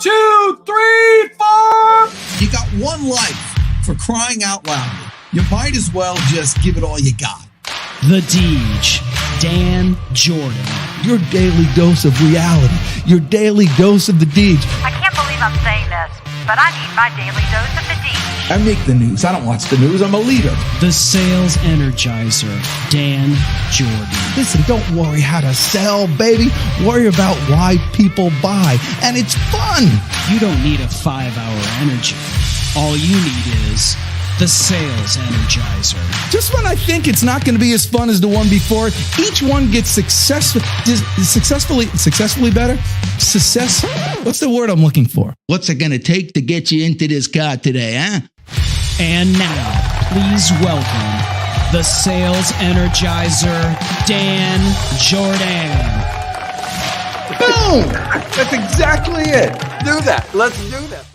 2, 3, 4. You got one life, for crying out loud. You might as well just give it all you got. The Deej, Dan Jourdan. Your daily dose of reality. Your daily dose of the Deej. I can't believe I'm saying this, but I need my daily dose of the Deej. I make the news. I don't watch the news. I'm a leader. The Sales Energizer, Dan Jourdan. Listen, don't worry how to sell, baby. Worry about why people buy. And it's fun. You don't need a 5-hour energy. All you need is the Sales Energizer. Just when I think it's not going to be as fun as the one before, each one gets successfully better. What's the word I'm looking for? What's it going to take to get you into this car today, huh? And now, please welcome the Sales Energizer, Dan Jourdan. Boom! That's exactly it. Do that. Let's do that.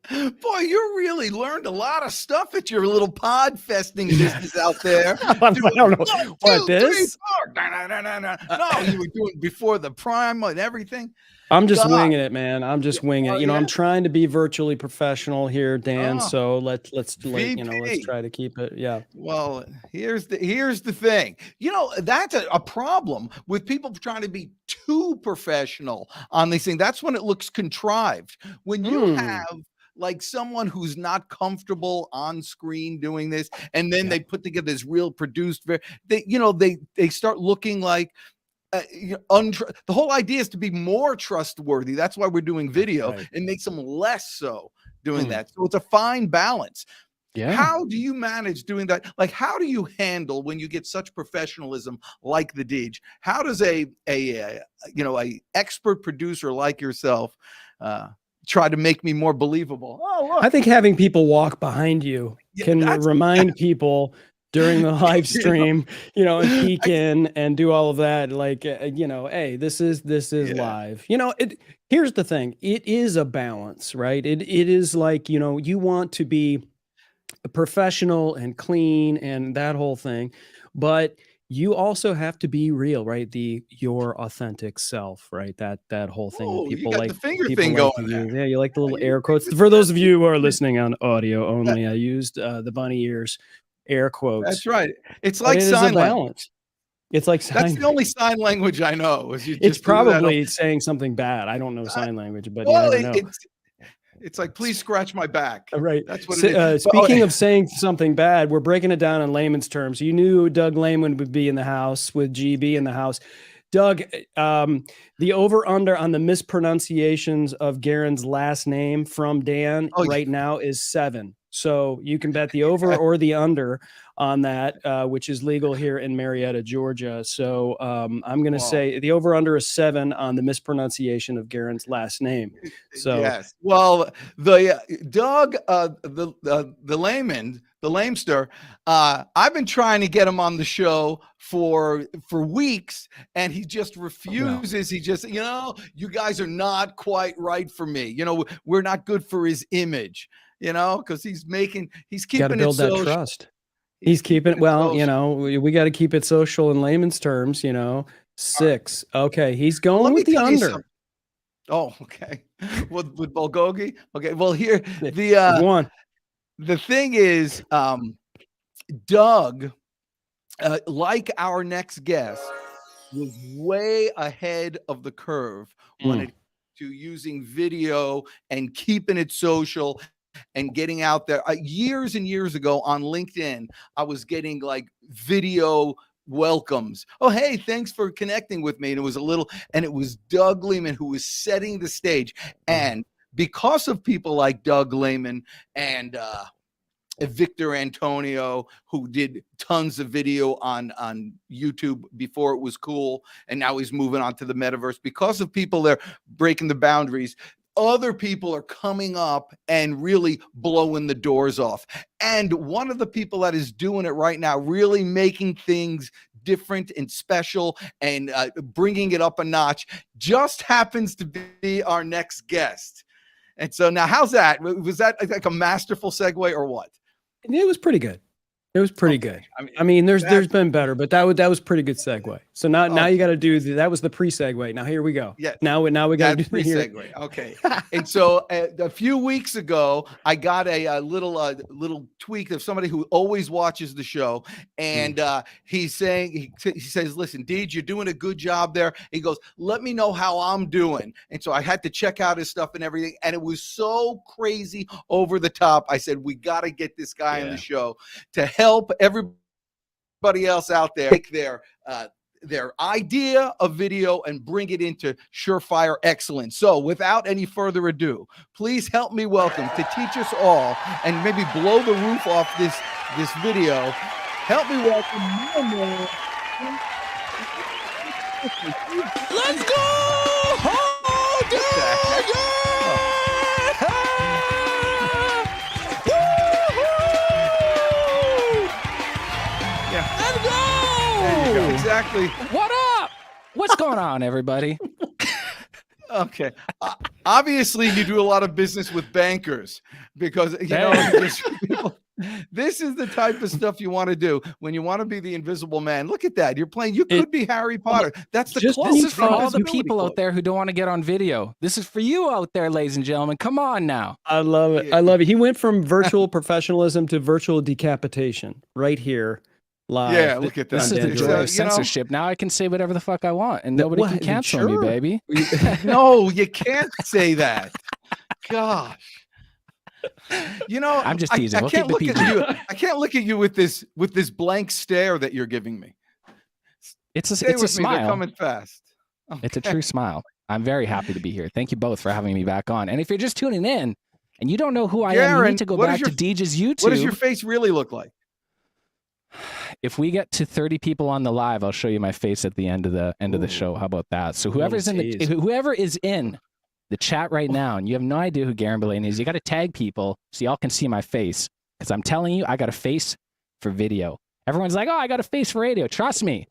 Boy, you really learned a lot of stuff at your little pod festing business out there. I don't know what this. No, you were doing before the prime and everything. I'm just winging it, man. I'm just winging it. You know, I'm trying to be virtually professional here, Dan. So let's try to keep it. Yeah. Well, here's the thing. You know, that's a problem with people trying to be too professional on these things. That's when it looks contrived. When you have like someone who's not comfortable on screen doing this, and then they put together this real produced, they start looking like the whole idea is to be more trustworthy. That's why we're doing video. It makes them less so doing that. So it's a fine balance. Yeah. How do you manage doing that? Like, how do you handle when you get such professionalism like the Deej? How does a expert producer like yourself try to make me more believable? Oh, look. I think having people walk behind you can remind people during the live stream, and peek in and do all of that. Like, hey, this is live. Here's the thing. It is a balance, right? It is like, you want to be professional and clean and that whole thing, but you also have to be real, right? Your authentic self, right? That whole thing. Oh, people you got like the finger thing going there. Yeah, you like the little air quotes. For those of you who are listening on audio only, I used the bunny ears air quotes. That's right. It's like sign language. It's like sign. That's the only sign language I know. It's probably saying something bad. I don't know sign language, but you never know. It's like, please scratch my back. Right. That's what it is. Speaking of saying something bad, we're breaking it down in layman's terms. You knew Doug Lehman would be in the house with GB in the house. Doug, the over-under on the mispronunciations of Garrin's last name from Dan right now is 7. So you can bet the over or the under on that, which is legal here in Marietta, Georgia. So I'm going to say the over-under is 7 on the mispronunciation of Garrin's last name. So yes. Well, the Doug, the layman, the lamester, I've been trying to get him on the show for weeks, and he just refuses. He just, you guys are not quite right for me. We're not good for his image. Because he's keeping to build that trust. He's keeping it. Well, we got to keep it social in layman's terms. 6. Okay, he's going with the under. Oh, okay. With Bulgogi. Okay. Well, here the thing is, Doug, like our next guest, was way ahead of the curve when it to using video and keeping it social. And getting out there years and years ago on LinkedIn, I was getting like video welcomes. Oh, hey, thanks for connecting with me. And it was Doug Lehman who was setting the stage. And because of people like Doug Lehman and Victor Antonio, who did tons of video on YouTube before it was cool, and now he's moving on to the metaverse, because of people there breaking the boundaries, other people are coming up and really blowing the doors off. And one of the people that is doing it right now, really making things different and special and bringing it up a notch, just happens to be our next guest. And so now, how's that? Was that like a masterful segue or what? It was pretty good. It was pretty Okay. good. I mean, there's that's- been better, but that was pretty good segue. So now you got to do that was the pre-segue. Now here we go. Yeah. Now we got to That's do here. pre-segue. Okay. And so a few weeks ago, I got a little tweak of somebody who always watches the show, and he's saying he says, "Listen, Deej, you're doing a good job there." He goes, "Let me know how I'm doing." And so I had to check out his stuff and everything, and it was so crazy over the top. I said, "We got to get this guy on the show to help everybody else out there take their idea of video and bring it into surefire excellence." So without any further ado, please help me welcome, to teach us all and maybe blow the roof off this video, help me welcome my man. Let's go! Oh, Yeah. Let's go! There you go. Exactly. What up? What's going on, everybody? Okay. Obviously, you do a lot of business with bankers because this is the type of stuff you want to do when you want to be the invisible man. Look at that. You're playing. You could be Harry Potter. That's the Just- closest This is for all the invisibility people cloak. out there who don't want to get on video. This is for you out there, ladies and gentlemen. Come on now. I love it. I love it. He went from virtual professionalism to virtual decapitation right here live. Yeah, look at that. This is the It's, joy you know- of censorship. Now I can say whatever the fuck I want, and nobody What? can cancel Sure. me, baby. No, you can't say that. Gosh. You know, I'm just I- teasing. I We'll can't keep it look at PG. you. I can't look at you with this blank stare that you're giving me. It's Stay a with me. They're smile. coming fast. It's a Okay. true smile. I'm very happy to be here. Thank you both for having me back on. And if you're just tuning in and you don't know who I am, you Garrin, need to go what back is to Deej's YouTube. What does your face really look like? If we get to 30 people on the live, I'll show you my face at the end of the show. How about that? So whoever is in the chat right now, and you have no idea who Garrin Bulani is, you got to tag people so y'all can see my face. Because I'm telling you, I got a face for video. Everyone's like, "Oh, I got a face for radio." Trust me.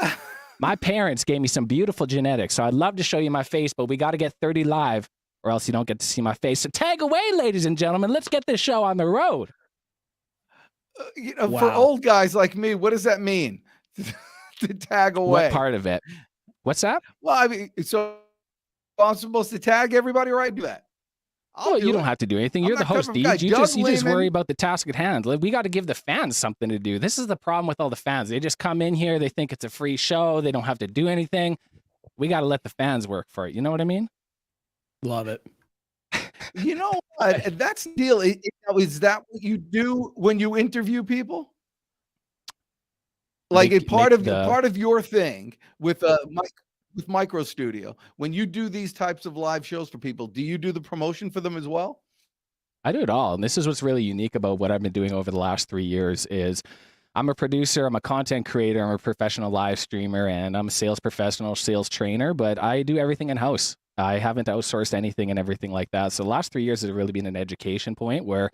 My parents gave me some beautiful genetics, so I'd love to show you my face, but we got to get 30 live, or else you don't get to see my face. So tag away, ladies and gentlemen. Let's get this show on the road. For Wow. old guys like me, what does that mean? To tag away. What part of it? What's that? Well, I mean, so I'm supposed to tag everybody, right? Do that. Well, you don't have to do anything. I'm You're the that type host, of guy. Deej. You Doug just Lehman- worry about the task at hand. Like, we got to give the fans something to do. This is the problem with all the fans. They just come in here. They think it's a free show. They don't have to do anything. We got to let the fans work for it. You know what I mean? Love it. You know what? That's the deal. Is that what you do when you interview people? Like Make- a part make of the- part of your thing with with Micro Studio, when you do these types of live shows for people, do you do the promotion for them as well? I do it all. And this is what's really unique about what I've been doing over the last 3 years is I'm a producer, I'm a content creator, I'm a professional live streamer, and I'm a sales professional, sales trainer, but I do everything in-house. I haven't outsourced anything and everything like that. So the last 3 years has really been an education point where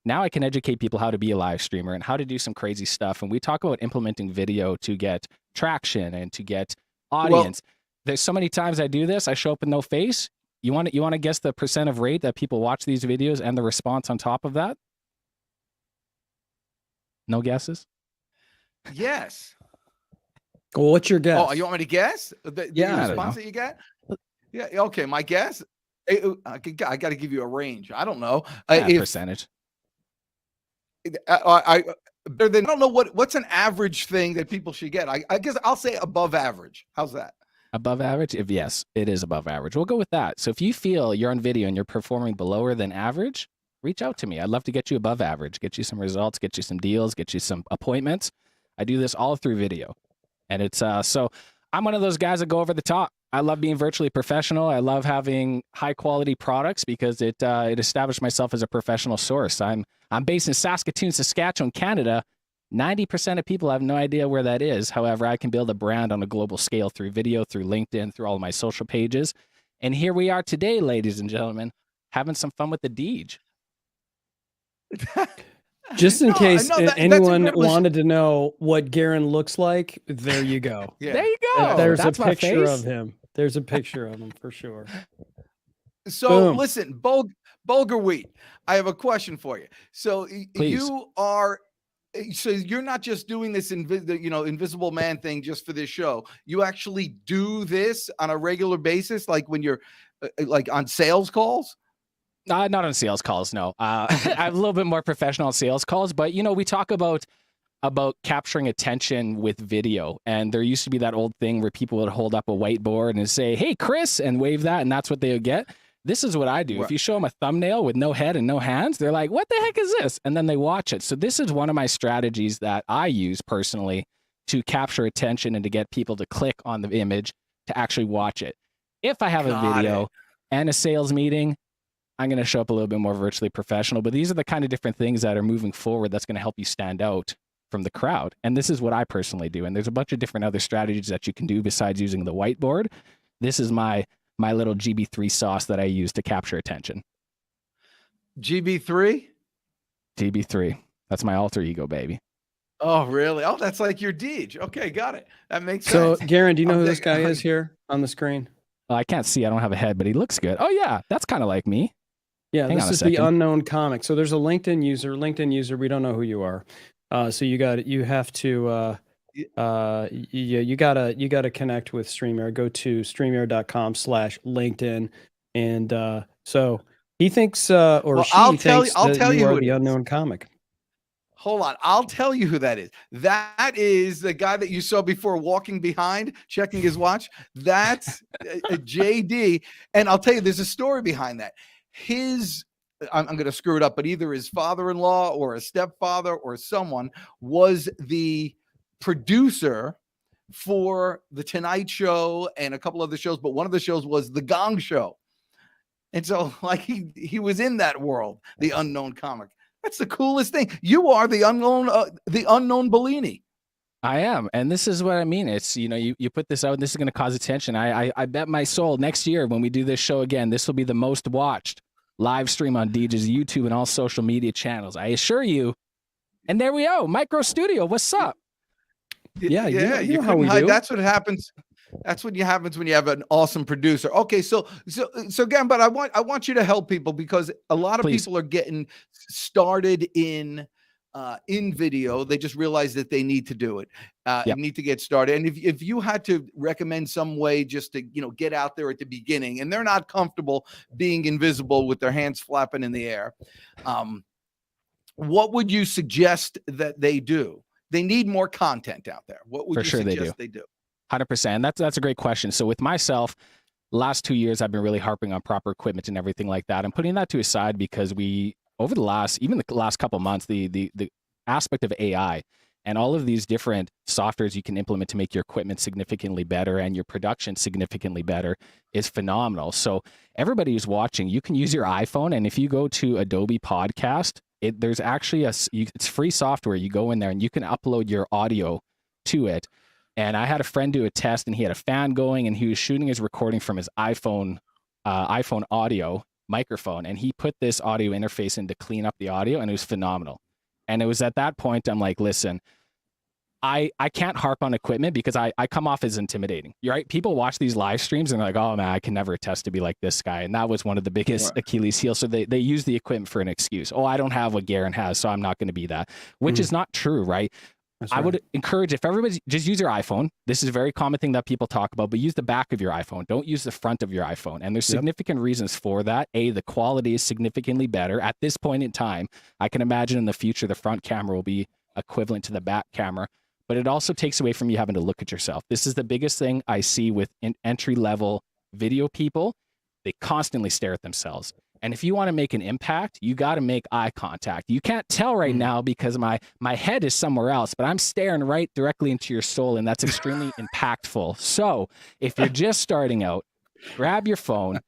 now I can educate people how to be a live streamer and how to do some crazy stuff. And we talk about implementing video to get traction and to get audience. There's so many times I do this, I show up with no face. You want to guess the percent of rate that people watch these videos and the response on top of that? No guesses? Yes. Well, what's your guess? Oh, you want me to guess? The Yeah, I don't response that you get? Yeah. Okay. My guess. I got to give you a range. I don't know. Percentage. I don't know what's an average thing that people should get. I guess I'll say above average. How's that? Above average? If yes, it is above average. We'll go with that. So if you feel you're on video and you're performing below or than average, reach out to me. I'd love to get you above average, get you some results, get you some deals, get you some appointments. I do this all through video. And it's so I'm one of those guys that go over the top. I love being virtually professional. I love having high quality products because it established myself as a professional source. I'm based in Saskatoon, Saskatchewan, Canada. 90% of people have no idea where that is. However, I can build a brand on a global scale through video, through LinkedIn, through all of my social pages. And here we are today, ladies and gentlemen, having some fun with the Deej. Just in No, case no, that's anyone incredible. wanted to know what Garrin looks like, there you go. Yeah. There you go. There's a That's my picture face. of him. There's a picture of him for sure. So Boom. listen, Bulgar Wheat, I have a question for you. So Please. you are So you're not just doing this invisible man thing just for this show. You actually do this on a regular basis, like when you're like on sales calls. Not on sales calls, no. I'm a little bit more professional on sales calls, but we talk about capturing attention with video. And there used to be that old thing where people would hold up a whiteboard and say, "Hey, Chris," and wave that, and that's what they would get. This is what I do. Right. If you show them a thumbnail with no head and no hands, they're like, "What the heck is this?" And then they watch it. So this is one of my strategies that I use personally to capture attention and to get people to click on the image to actually watch it. If I have a video and a sales meeting, I'm going to show up a little bit more virtually professional. But these are the kind of different things that are moving forward that's going to help you stand out from the crowd. And this is what I personally do. And there's a bunch of different other strategies that you can do besides using the whiteboard. This is my little GB3 sauce that I use to capture attention. GB3? GB3. That's my alter ego, baby. Oh, really? Oh, that's like your Deej. Okay, got it. That makes sense. So, Garrin, do you know who this guy is here on the screen? I can't see. I don't have a head, but he looks good. Oh, yeah. That's kind of like me. Yeah, this is the unknown comic. So there's a LinkedIn user. We don't know who you are. So you have to you gotta connect with StreamYard. Go to streamyard.com/LinkedIn, and so he thinks she thinks you are the unknown comic. Hold on, I'll tell you who that is. That is the guy that you saw before walking behind, checking his watch. That's JD, and I'll tell you, there's a story behind that. I'm going to screw it up, but either his father-in-law or a stepfather or someone was the producer for The Tonight Show and a couple other shows, but one of the shows was The Gong Show. And so like he was in that world, the unknown comic. That's the coolest thing. You are the unknown Bulani. I am. And this is what I mean. It's, you put this out and this is going to cause attention. I bet my soul next year when we do this show again, this will be the most watched live stream on Deej's YouTube and all social media channels. I assure you. And there we go. Micro Studio. What's up? Yeah. You know how we do. That's what happens. That's what happens when you have an awesome producer. Okay. So again, but I want you to help people because a lot of people are getting started in video. They just realize that they need to do it. Need to get started. And if you had to recommend some way just to, get out there at the beginning and they're not comfortable being invisible with their hands flapping in the air, what would you suggest that they do? They need more content out there. What would you suggest they do? 100%. That's a great question. So with myself, last 2 years, I've been really harping on proper equipment and everything like that. I'm putting that to a side because over the last couple of months, the aspect of AI and all of these different softwares you can implement to make your equipment significantly better and your production significantly better is phenomenal. So everybody who's watching, you can use your iPhone. And if you go to Adobe Podcast, there's actually it's free software. You go in there and you can upload your audio to it. And I had a friend do a test and he had a fan going and he was shooting his recording from his iPhone audio microphone. And he put this audio interface in to clean up the audio and it was phenomenal. And it was at that point, I'm like, listen, I can't harp on equipment because I come off as intimidating. You're right. People watch these live streams and they're like, oh man, I can never attest to be like this guy. And that was one of the biggest Achilles heels. So they use the equipment for an excuse. Oh, I don't have what Garrin has, so I'm not going to be that, which is not true, right? I would encourage if everybody just use your iPhone. This is a very common thing that people talk about, but use the back of your iPhone. Don't use the front of your iPhone. And there's significant reasons for that. The quality is significantly better at this point in time. I can imagine in the future, the front camera will be equivalent to the back camera, but it also takes away from you having to look at yourself. This is the biggest thing I see with entry-level video people. They constantly stare at themselves. And if you want to make an impact, you got to make eye contact. You can't tell right now because my head is somewhere else, but I'm staring right directly into your soul, and that's extremely impactful. So if you're just starting out, grab your phone,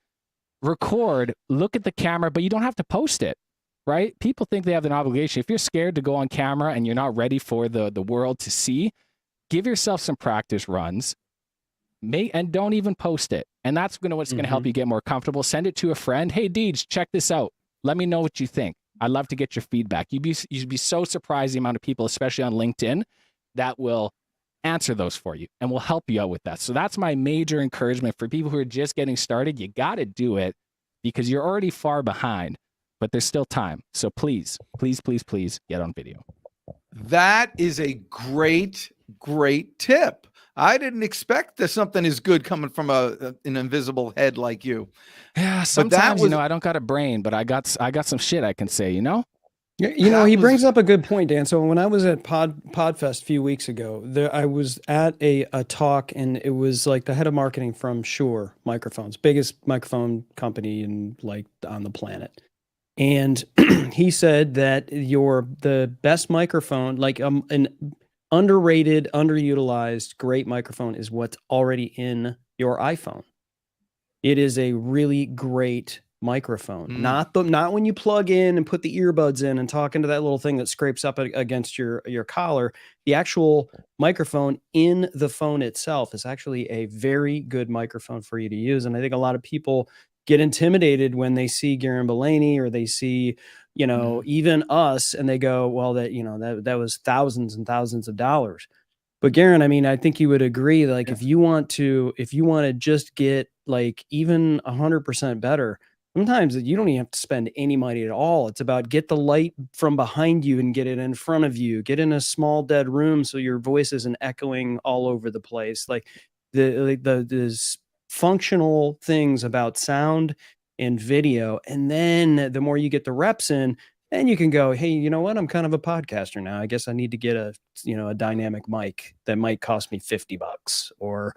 record, look at the camera, but you don't have to post it, right? People think they have an obligation. If you're scared to go on camera and you're not ready for the world to see, give yourself some practice runs. And don't even post it. And that's what's going to help you get more comfortable. Send it to a friend. Hey, Deej, check this out. Let me know what you think. I'd love to get your feedback. You'd be so surprised the amount of people, especially on LinkedIn, that will answer those for you and will help you out with that. So that's my major encouragement for people who are just getting started. You got to do it because you're already far behind, but there's still time. So please, please, please, please get on video. That is a great tip. I didn't expect that something is good coming from an invisible head like you. Yeah, But sometimes that was I don't got a brain, but I got some shit I can say. You know, that he was- brings up a good point, Dan. So when I was at Podfest a few weeks ago, I was at a talk, and it was like the head of marketing from Shure Microphones, biggest microphone company in like on the planet. And he said that the best microphone, like an underrated, underutilized, great microphone is what's already in your iPhone. It is a really great microphone. Not when you plug in and put the earbuds in and talk into that little thing that scrapes up against your collar. The actual microphone in the phone itself is actually a very good microphone for you to use. And I think a lot of people get intimidated when they see Garrin Bulani or they see, even us, and they go, well, that was thousands and thousands of dollars. But Garrin, I mean, I think you would agree, like if you want to just get like even 100% better, sometimes you don't even have to spend any money at all. It's about get the light from behind you and get it in front of you, get in a small dead room so your voice isn't echoing all over the place. Like the functional things about sound and video. And then the more you get the reps in, then you can go, hey, you know what? I'm kind of a podcaster now. I guess I need to get a dynamic mic that might cost me $50 or,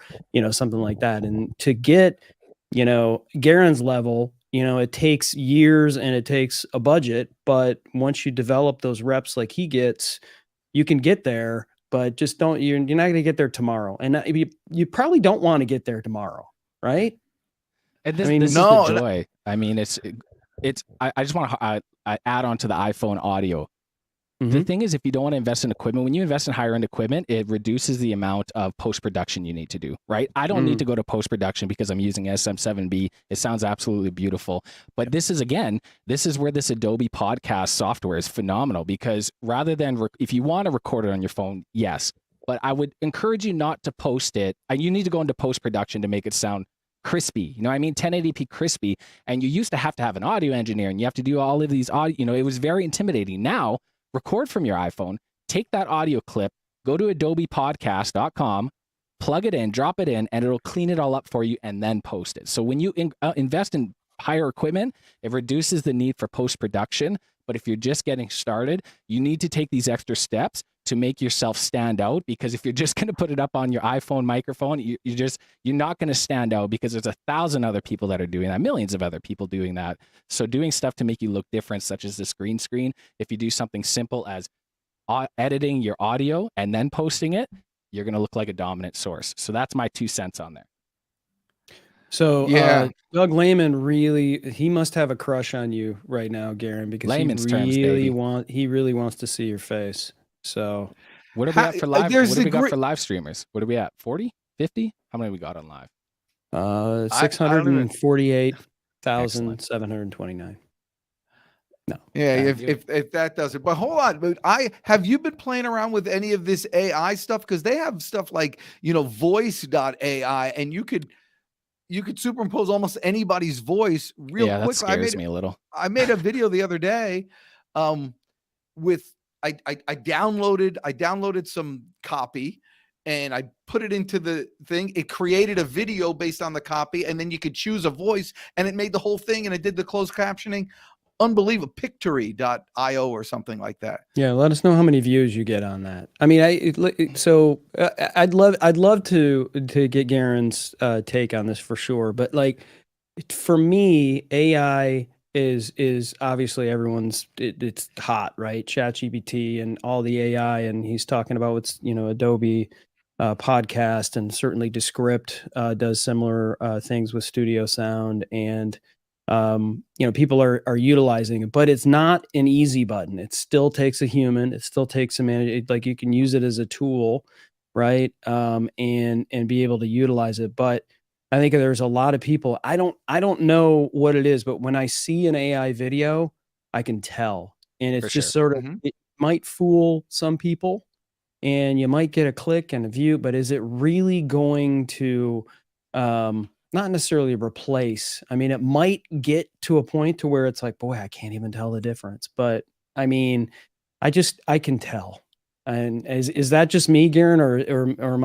something like that. And to get, Garrin's level, it takes years and it takes a budget, but once you develop those reps like he gets, you can get there, but just you're not going to get there tomorrow. And you probably don't want to get there tomorrow. Right. And this is the joy. I mean, I just want to add on to the iPhone audio. The thing is, if you don't want to invest in equipment, when you invest in higher end equipment, it reduces the amount of post-production you need to do, right? I don't need to go to post-production because I'm using SM7B. It sounds absolutely beautiful. But this is where this Adobe podcast software is phenomenal, because rather than, if you want to record it on your phone, yes, but I would encourage you not to post it. You need to go into post-production to make it sound crispy, 1080p crispy. And you used to have an audio engineer, and you have to do all of these audio, it was very intimidating. Now, record from your iPhone, take that audio clip, go to adobepodcast.com, plug it in, drop it in, and it'll clean it all up for you and then post it. So when you invest in higher equipment, it reduces the need for post-production. But if you're just getting started, you need to take these extra steps to make yourself stand out, because if you're just going to put it up on your iPhone microphone, you're not going to stand out, because there's 1,000 other people that are doing that, millions of other people doing that. So doing stuff to make you look different, such as this green screen, if you do something simple as editing your audio and then posting it, you're going to look like a dominant source. So that's my 2 cents on there. So Doug Lehman he must have a crush on you right now, Garrin, because he really wants to see your face. So what are we at for live? What do we got for live streamers? What are we at? 40, 50? How many we got on live? 648,729. No. Yeah, if that does it. But hold on, but have you been playing around with any of this AI stuff? Because they have stuff like, voice.ai, and you could superimpose almost anybody's voice real quick. That scares me a little. I made a video the other day with I downloaded some copy and I put it into the thing. It created a video based on the copy, and then you could choose a voice, and it made the whole thing, and it did the closed captioning. Unbelievable. Pictory.io or something like that. Yeah, let us know how many views you get on that. I mean, I'd love to get Garrin's take on this for sure. But like, for me, AI is obviously it's hot, right? ChatGPT and all the AI, and he's talking about what's Adobe podcast, and certainly Descript does similar things with studio sound, and people are utilizing it, but it's not an easy button. It still takes a human. It still takes a man. Like, you can use it as a tool, right? And be able to utilize it. But I think there's a lot of people. I don't know what it is, but when I see an AI video, I can tell, and it's just sort of it might fool some people, and you might get a click and a view, but is it really going to not necessarily replace? I mean, it might get to a point to where it's like, boy, I can't even tell the difference. But I mean, I can tell. And is that just me, Garrin, or am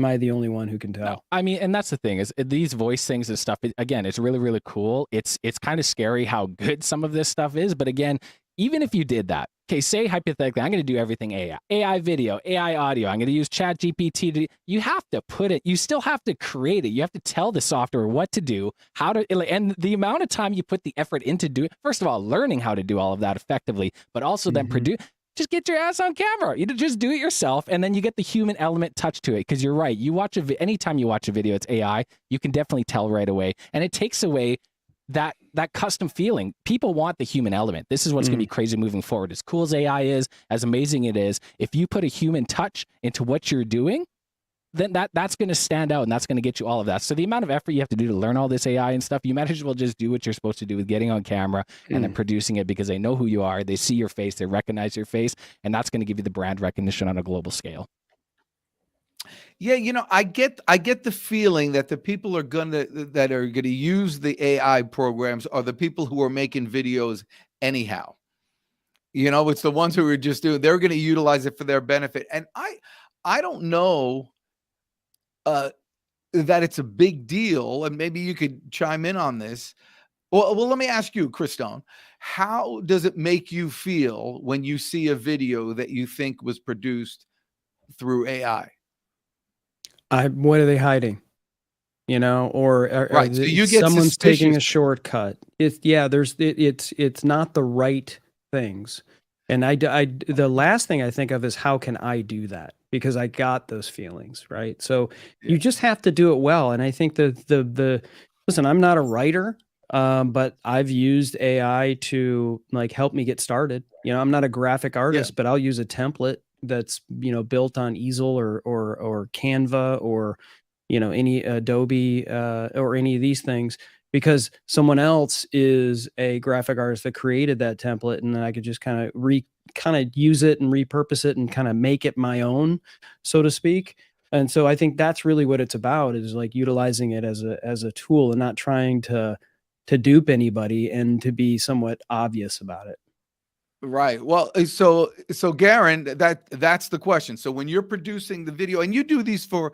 I the only one who can tell? No, I mean, and that's the thing is these voice things and stuff. Again, it's really, really cool. It's kind of scary how good some of this stuff is. But again, even if you did that, okay, say hypothetically, I'm going to do everything AI video, AI audio. I'm going to use Chat GPT. You have to put it. You still have to create it. You have to tell the software what to do, how to, and the amount of time you put the effort into doing. First of all, learning how to do all of that effectively, but also then produce. Just get your ass on camera. You just do it yourself, and then you get the human element touch to it. Because you're right, you watch anytime you watch a video, it's AI. You can definitely tell right away, and it takes away that custom feeling. People want the human element. This is what's going to be crazy moving forward. As cool as AI is, as amazing it is, if you put a human touch into what you're doing, then that's going to stand out, and that's going to get you all of that. So the amount of effort you have to do to learn all this AI and stuff, you might as well just do what you're supposed to do with getting on camera and then producing it, because they know who you are, they see your face, they recognize your face, and that's going to give you the brand recognition on a global scale. Yeah, I get the feeling that the people that are gonna use the AI programs are the people who are making videos anyhow. It's the ones who are just doing. They're going to utilize it for their benefit, and I don't know that it's a big deal, and maybe you could chime in on this. Well, let me ask you, Christone, how does it make you feel when you see a video that you think was produced through AI? What are they hiding? Or Right, so you get someone's taking a suspicious. shortcut. It's not the right things. And the last thing I think of is, how can I do that? Because I got those feelings, right? So you just have to do it well. And I think listen, I'm not a writer, but I've used AI to help me get started. I'm not a graphic artist, but I'll use a template that's built on Easel or Canva or any Adobe or any of these things, because someone else is a graphic artist that created that template, and then I could just kind of use it and repurpose it and kind of make it my own, so to speak. And so I think that's really what it's about, is utilizing it as a tool and not trying to dupe anybody and to be somewhat obvious about it. Right. Well, so Garrin, that's the question. So when you're producing the video, and you do these for,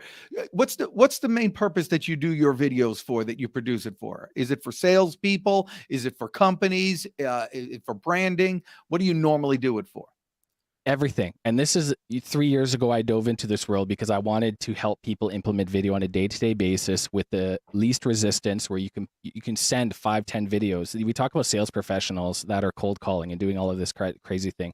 what's the main purpose that you do your videos for, that you produce it for? Is it for salespeople? Is it for companies? Is it for branding? What do you normally do it for? Everything. And this is 3 years ago, I dove into this world because I wanted to help people implement video on a day-to-day basis with the least resistance, where you can send 5-10 videos. We talk about sales professionals that are cold calling and doing all of this crazy thing.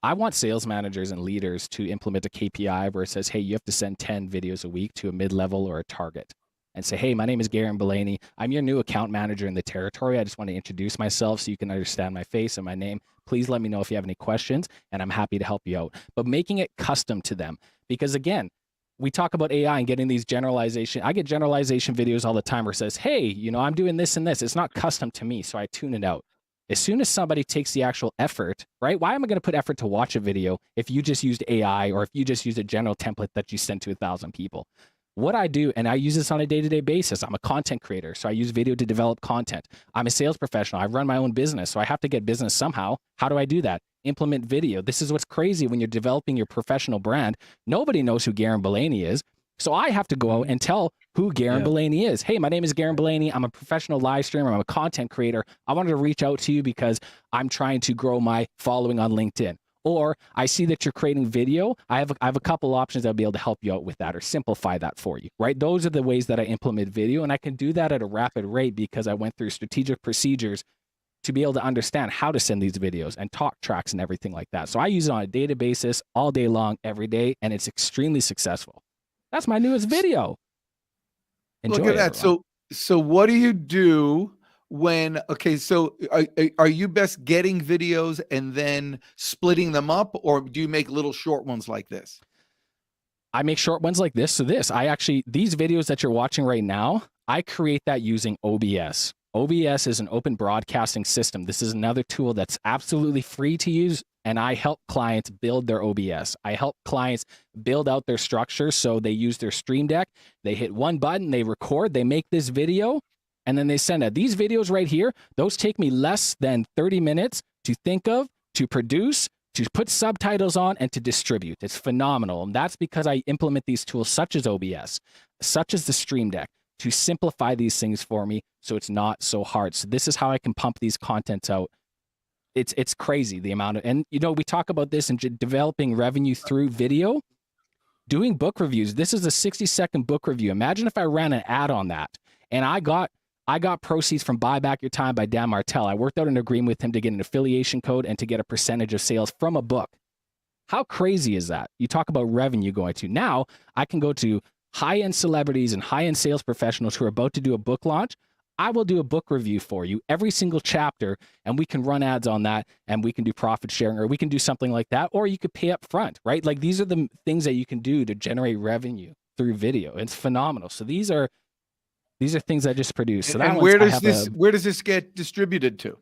I want sales managers and leaders to implement a KPI where it says, hey, you have to send 10 videos a week to a mid-level or a target, and say, hey, my name is Garrin Bulani. I'm your new account manager in the territory. I just want to introduce myself so you can understand my face and my name. Please let me know if you have any questions, and I'm happy to help you out. But making it custom to them, because again, we talk about AI and getting these generalization. I get generalization videos all the time where it says, hey, I'm doing this and this. It's not custom to me, so I tune it out. As soon as somebody takes the actual effort, right? Why am I going to put effort to watch a video if you just used AI, or if you just used a general template that you sent to 1,000 people? What I do, and I use this on a day-to-day basis, I'm a content creator, so I use video to develop content. I'm a sales professional. I run my own business, so I have to get business somehow. How do I do that? Implement video. This is what's crazy when you're developing your professional brand. Nobody knows who Garrin Bulani is, so I have to go out and tell who Garrin Bulani is. Hey, my name is Garrin Bulani. I'm a professional live streamer. I'm a content creator. I wanted to reach out to you because I'm trying to grow my following on LinkedIn. Or I see that you're creating video. I have a couple options that'll be able to help you out with that or simplify that for you, right? Those are the ways that I implement video, and I can do that at a rapid rate because I went through strategic procedures to be able to understand how to send these videos and talk tracks and everything like that. So I use it on a daily basis, all day long, every day, and it's extremely successful. That's my newest video. Enjoy. Look at that. Everyone. So what do you do when, so are you best getting videos and then splitting them up, or do you make little short ones like this? I make short ones like this. So these videos that you're watching right now, I create that using OBS. OBS is an open broadcasting system. This is another tool that's absolutely free to use, and I help clients build their OBS. I help clients build out their structure, so they use their Stream Deck. They hit one button, they record, they make this video, and then they send it. These videos right here, those take me less than 30 minutes to think of, to produce, to put subtitles on, and to distribute. It's phenomenal. And that's because I implement these tools such as OBS, such as the Stream Deck, to simplify these things for me so it's not so hard. So this is how I can pump these contents out. It's crazy the amount of, and we talk about this in developing revenue through video, doing book reviews. This is a 60-second book review. Imagine if I ran an ad on that, and I got proceeds from Buy Back Your Time by Dan Martell. I worked out an agreement with him to get an affiliation code and to get a percentage of sales from a book. How crazy is that? You talk about revenue going to. Now I can go to high-end celebrities and high-end sales professionals who are about to do a book launch. I will do a book review for you, every single chapter, and we can run ads on that, and we can do profit sharing, or we can do something like that, or you could pay up front, right? Like, these are the things that you can do to generate revenue through video. It's phenomenal. So these are things I just produced. So and where does this get distributed to?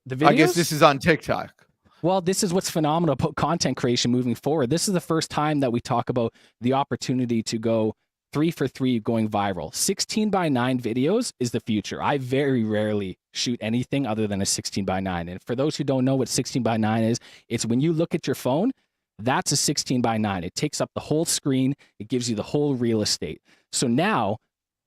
The videos? I guess this is on TikTok. Well, this is what's phenomenal about content creation moving forward. This is the first time that we talk about the opportunity to go 3 for 3 going viral. 16:9 videos is the future. I very rarely shoot anything other than a 16:9. And for those who don't know what 16:9 is, it's when you look at your phone, that's a 16:9. It takes up the whole screen. It gives you the whole real estate. So now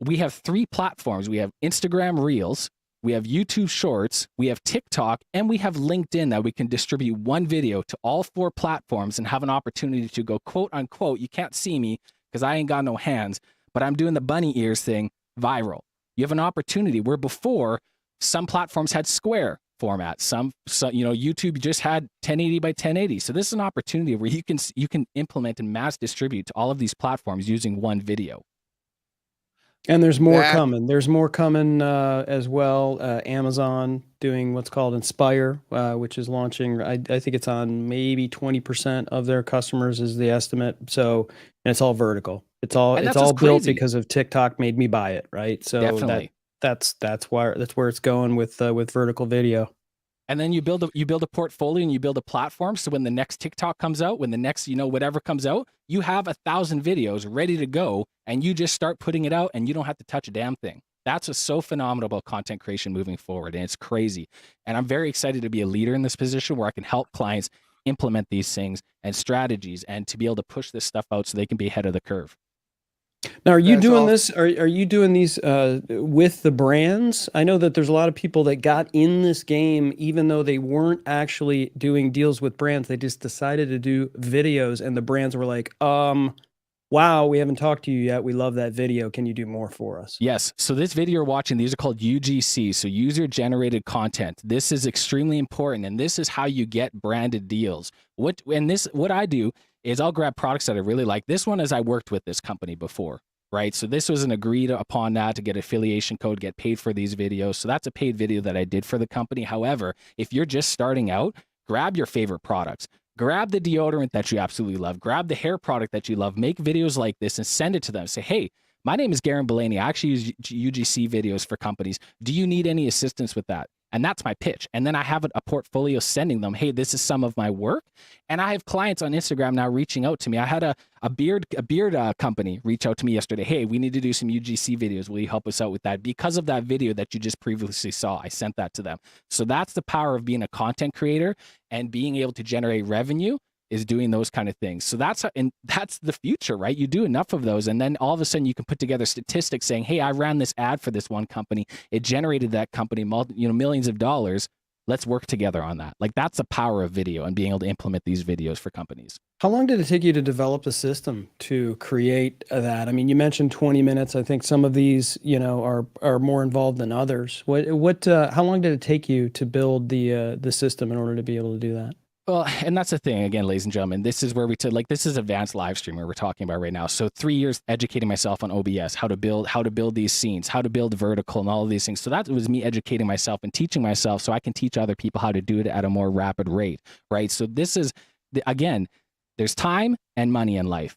we have 3 platforms. We have Instagram Reels, we have YouTube Shorts, we have TikTok, and we have LinkedIn that we can distribute one video to all 4 platforms and have an opportunity to go, quote unquote, you can't see me because I ain't got no hands, but I'm doing the bunny ears thing, viral. You have an opportunity where before some platforms had square format, some YouTube just had 1080 by 1080. So this is an opportunity where you can implement and mass distribute to all of these platforms using one video. And there's more coming. There's more coming as well. Amazon doing what's called Inspire, which is launching. I think it's on maybe 20% of their customers is the estimate. So, and it's all vertical. It's all built because of TikTok made me buy it, right? So definitely. That's where it's going with vertical video. And then you build a portfolio and you build a platform. So when the next TikTok comes out, when the next, whatever comes out, you have 1,000 videos ready to go and you just start putting it out and you don't have to touch a damn thing. That's what's so phenomenal about content creation moving forward. And it's crazy. And I'm very excited to be a leader in this position where I can help clients implement these things and strategies and to be able to push this stuff out so they can be ahead of the curve. Now, are you doing this? Are you doing these with the brands? I know that there's a lot of people that got in this game, even though they weren't actually doing deals with brands. They just decided to do videos, and the brands were like, wow, we haven't talked to you yet. We love that video. Can you do more for us? Yes. So this video you're watching, these are called UGC, so user-generated content. This is extremely important, and this is how you get branded deals. What I do is I'll grab products that I really like. This one is I worked with this company before, right? So this was an agreed upon that to get affiliation code, get paid for these videos. So that's a paid video that I did for the company. However, if you're just starting out, grab your favorite products. Grab the deodorant that you absolutely love. Grab the hair product that you love. Make videos like this and send it to them. Say, hey, my name is Garrin Bulani. I actually use UGC videos for companies. Do you need any assistance with that? And that's my pitch. And then I have a portfolio sending them, hey, this is some of my work. And I have clients on Instagram now reaching out to me. I had a beard company reach out to me yesterday. Hey, we need to do some UGC videos. Will you help us out with that? Because of that video that you just previously saw, I sent that to them. So that's the power of being a content creator and being able to generate revenue is doing those kind of things. So that's the future, right? You do enough of those, and then all of a sudden you can put together statistics saying, hey, I ran this ad for this one company. It generated that company millions of dollars. Let's work together on that. Like, that's the power of video and being able to implement these videos for companies. How long did it take you to develop a system to create that? I mean, you mentioned 20 minutes. I think some of these, are more involved than others. How long did it take you to build the system in order to be able to do that? Well, and that's the thing, again, ladies and gentlemen, this is where this is advanced live streaming we're talking about right now. So 3 years educating myself on OBS, how to build these scenes, how to build vertical and all of these things. So that was me educating myself and teaching myself so I can teach other people how to do it at a more rapid rate, right? So this is, again, there's time and money in life.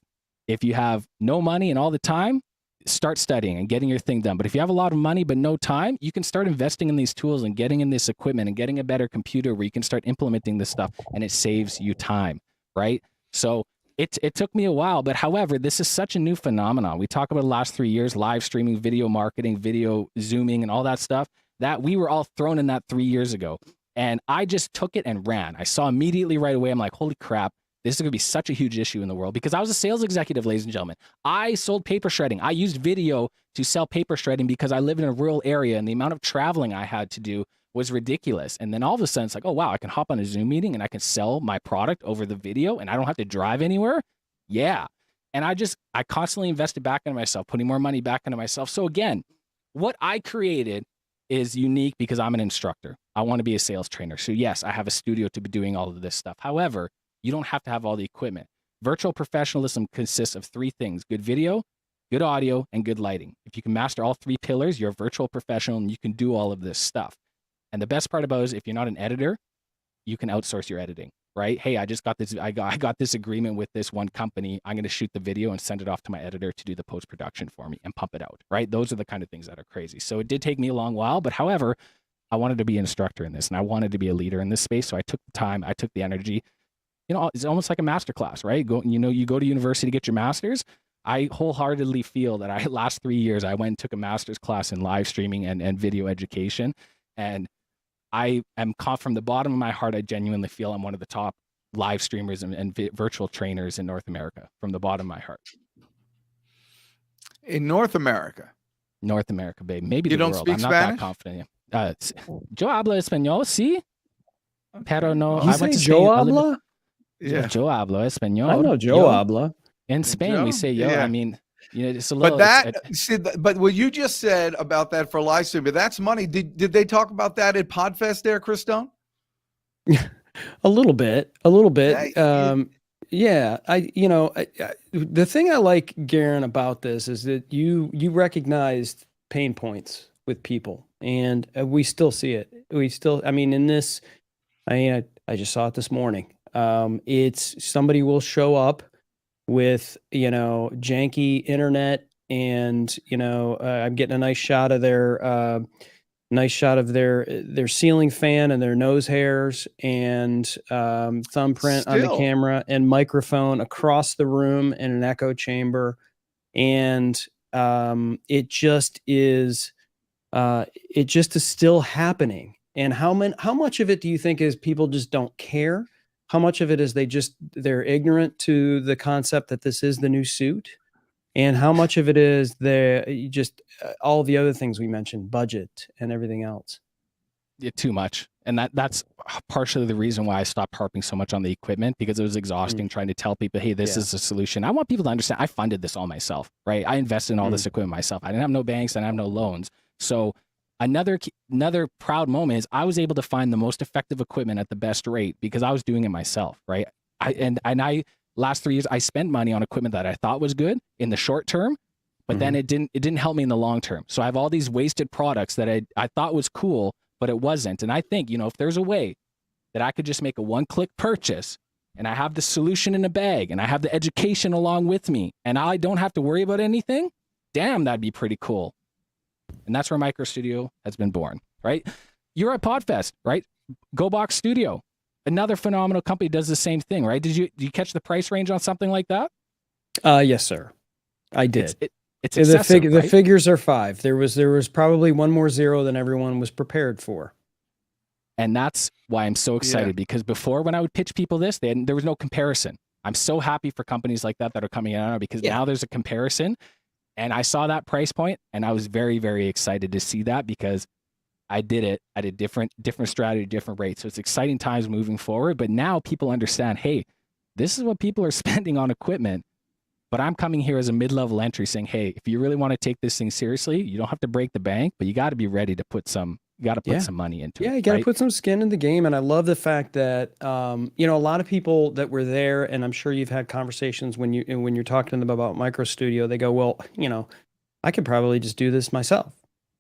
If you have no money and all the time, start studying and getting your thing done. But if you have a lot of money but no time, you can start investing in these tools and getting in this equipment and getting a better computer where you can start implementing this stuff, and it saves you time, right? So it took me a while, but however, this is such a new phenomenon. We talk about the last 3 years, live streaming, video marketing, video zooming, and all that stuff, that we were all thrown in that 3 years ago. And I just took it and ran. I saw immediately right away, I'm like, holy crap, this is going to be such a huge issue in the world, because I was a sales executive, ladies and gentlemen. I sold paper shredding. I used video to sell paper shredding because I live in a rural area and the amount of traveling I had to do was ridiculous. And then all of a sudden it's like, oh, wow, I can hop on a Zoom meeting and I can sell my product over the video and I don't have to drive anywhere. Yeah. And I constantly invested back into myself, putting more money back into myself. So again, what I created is unique because I'm an instructor. I want to be a sales trainer. So yes, I have a studio to be doing all of this stuff. However, you don't have to have all the equipment. Virtual professionalism consists of 3 things: good video, good audio, and good lighting. If you can master all 3 pillars, you're a virtual professional and you can do all of this stuff. And the best part about it is if you're not an editor, you can outsource your editing, right? Hey, I just got this, I got this agreement with this one company. I'm going to shoot the video and send it off to my editor to do the post-production for me and pump it out, right? Those are the kind of things that are crazy. So it did take me a long while, but however, I wanted to be an instructor in this and I wanted to be a leader in this space. So I took the time, I took the energy. You know, it's almost like a master class, right? You go to university to get your master's. I wholeheartedly feel that last 3 years, I went and took a master's class in live streaming and video education. And I am from the bottom of my heart, I genuinely feel I'm one of the top live streamers and virtual trainers in North America, from the bottom of my heart. In North America? North America, babe. Maybe you the don't world. Speak I'm not Spanish? that confident. Yo hablo español, sí. Pero no. You say yo habla? Yeah. Yo hablo español. I know Joe habla. In Spain, we say yo. Yeah. I mean, you know, it's a little. But what you just said about that for live streaming, that's money. Did they talk about that at Podfest there, Chris Stone? A little bit. Yeah. The thing I like, Garrin, about this is that you recognized pain points with people, and we still see it. In this, I just saw it this morning. It's somebody will show up with, janky internet, and, I'm getting a nice shot of their ceiling fan and their nose hairs and thumbprint on the camera and microphone across the in an echo chamber. And it just is still happening. And how much of it do you think is people just don't care? How much of it is they're ignorant to the concept that this is the new suit? And how much of it is all the other things we mentioned, budget and everything else? Yeah, too much. And that's partially the reason why I stopped harping so much on the equipment, because it was exhausting trying to tell people, hey, this is a solution. I want people to understand I funded this all myself, right? I invested in all this equipment myself. I didn't have no banks, I didn't have no loans. So another proud moment is I was able to find the most effective equipment at the best rate because I was doing it myself, right? Last 3 years, I spent money on equipment that I thought was good in the short term, but then it didn't help me in the long term. So I have all these wasted products that I thought was cool, but it wasn't. And I think, if there's a way that I could just make a one-click purchase and I have the solution in a bag and I have the education along with me and I don't have to worry about anything, damn, that'd be pretty cool. And that's where Micro Studio has been born, right? You're at Podfest, right? GoBox Studio. Another phenomenal company does the same thing, right? Did you catch the price range on something like that? Yes, sir. I did. It's excessive, the figures are 5. There was probably one more zero than everyone was prepared for. And that's why I'm so excited, because before, when I would pitch people this, there was no comparison. I'm so happy for companies like that are coming out, because now there's a comparison. And I saw that price point and I was very, very excited to see that, because I did it at a different strategy, different rate. So it's exciting times moving forward. But now people understand, hey, this is what people are spending on equipment. But I'm coming here as a mid-level entry saying, hey, if you really want to take this thing seriously, you don't have to break the bank, but you got to be ready to put some money into it. Yeah, you got to put some skin in the game. And I love the fact that, a lot of people that were there, and I'm sure you've had conversations when you're talking to them about Micro Studio, they go, well, I could probably just do this myself.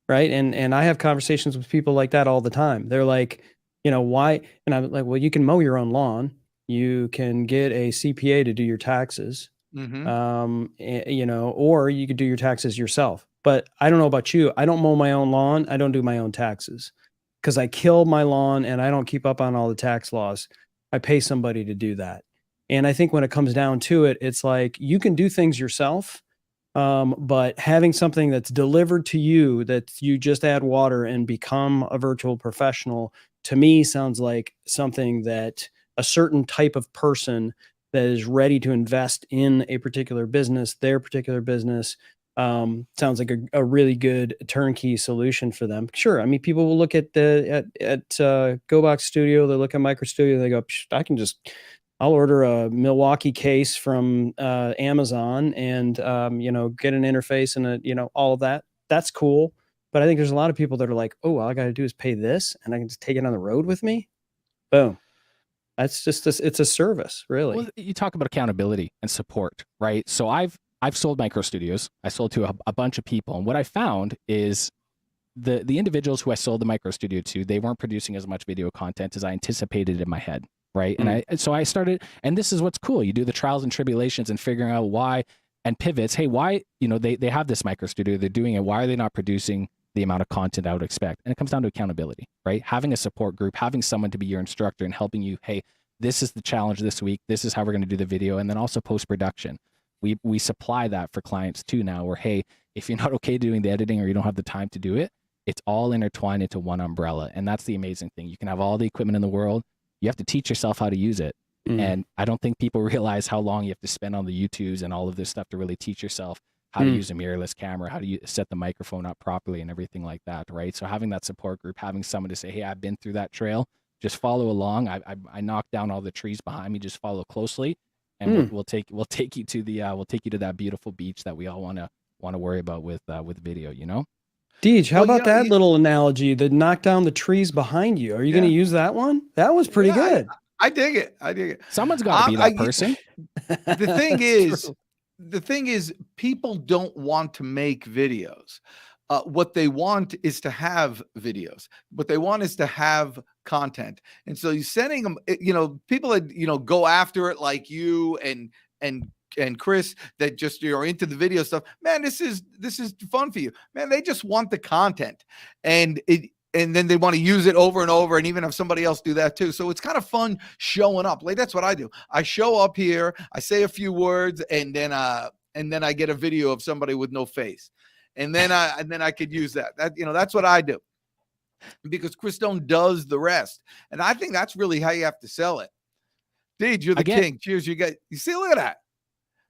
Right. And I have conversations with people like that all the time. They're like, why? And I'm like, well, you can mow your own lawn. You can get a CPA to do your taxes, or you could do your taxes yourself. But I don't know about you. I don't mow my own lawn. I don't do my own taxes because I kill my lawn and I don't keep up on all the tax laws. I pay somebody to do that. And I think when it comes down to it, it's like you can do things yourself. But having something that's delivered to you, that you just add water and become a virtual professional, to me sounds like something that a certain type of person that is ready to invest in a particular business, their particular business, sounds like a really good turnkey solution for them. Sure. I mean, people will look at GoBox Studio, they look at Micro Studio, they go, I'll order a Milwaukee case from Amazon and, get an interface and all of that. That's cool. But I think there's a lot of people that are like, oh, all I got to do is pay this and I can just take it on the road with me. Boom. That's just it's a service, really. Well, you talk about accountability and support, right? So I've sold micro studios. I sold to a bunch of people, and what I found is the individuals who I sold the micro studio to, they weren't producing as much video content as I anticipated in my head, right? And so I started, and this is what's cool. You do the trials and tribulations and figuring out why and pivots. Hey, why they have this micro studio, they're doing it. Why are they not producing the amount of content I would expect? And it comes down to accountability, right? Having a support group, having someone to be your instructor and helping you, hey, this is the challenge this week. This is how we're going to do the video. And then also post-production. We supply that for clients too now where, hey, if you're not okay doing the editing or you don't have the time to do it, it's all intertwined into one umbrella. And that's the amazing thing. You can have all the equipment in the world. You have to teach yourself how to use it. And I don't think people realize how long you have to spend on the YouTubes and all of this stuff to really teach yourself how to use a mirrorless camera, how to set the microphone up properly and everything like that, right? So having that support group, having someone to say, hey, I've been through that trail, just follow along. I knocked down all the trees behind me, just follow closely, and we'll take you to that beautiful beach that we all want to worry about with video, Deej, how about that little analogy, the knock down the trees behind you? Are you going to use that one? That was pretty good. I dig it. Someone's got to be that person. The thing is, people don't want to make videos. What they want is to have videos. What they want is to have content. And so you're sending them, people that, go after it like you and Chris that just are into the video stuff. Man, this is fun for you. Man, they just want the content. And then they want to use it over and over and even have somebody else do that too. So it's kind of fun showing up. Like, that's what I do. I show up here, I say a few words, and then I get a video of somebody with no face. And then I could use that. That's what I do. Because Chris Stone does the rest. And I think that's really how you have to sell it. Deej, you're the king. Cheers. You see, look at that.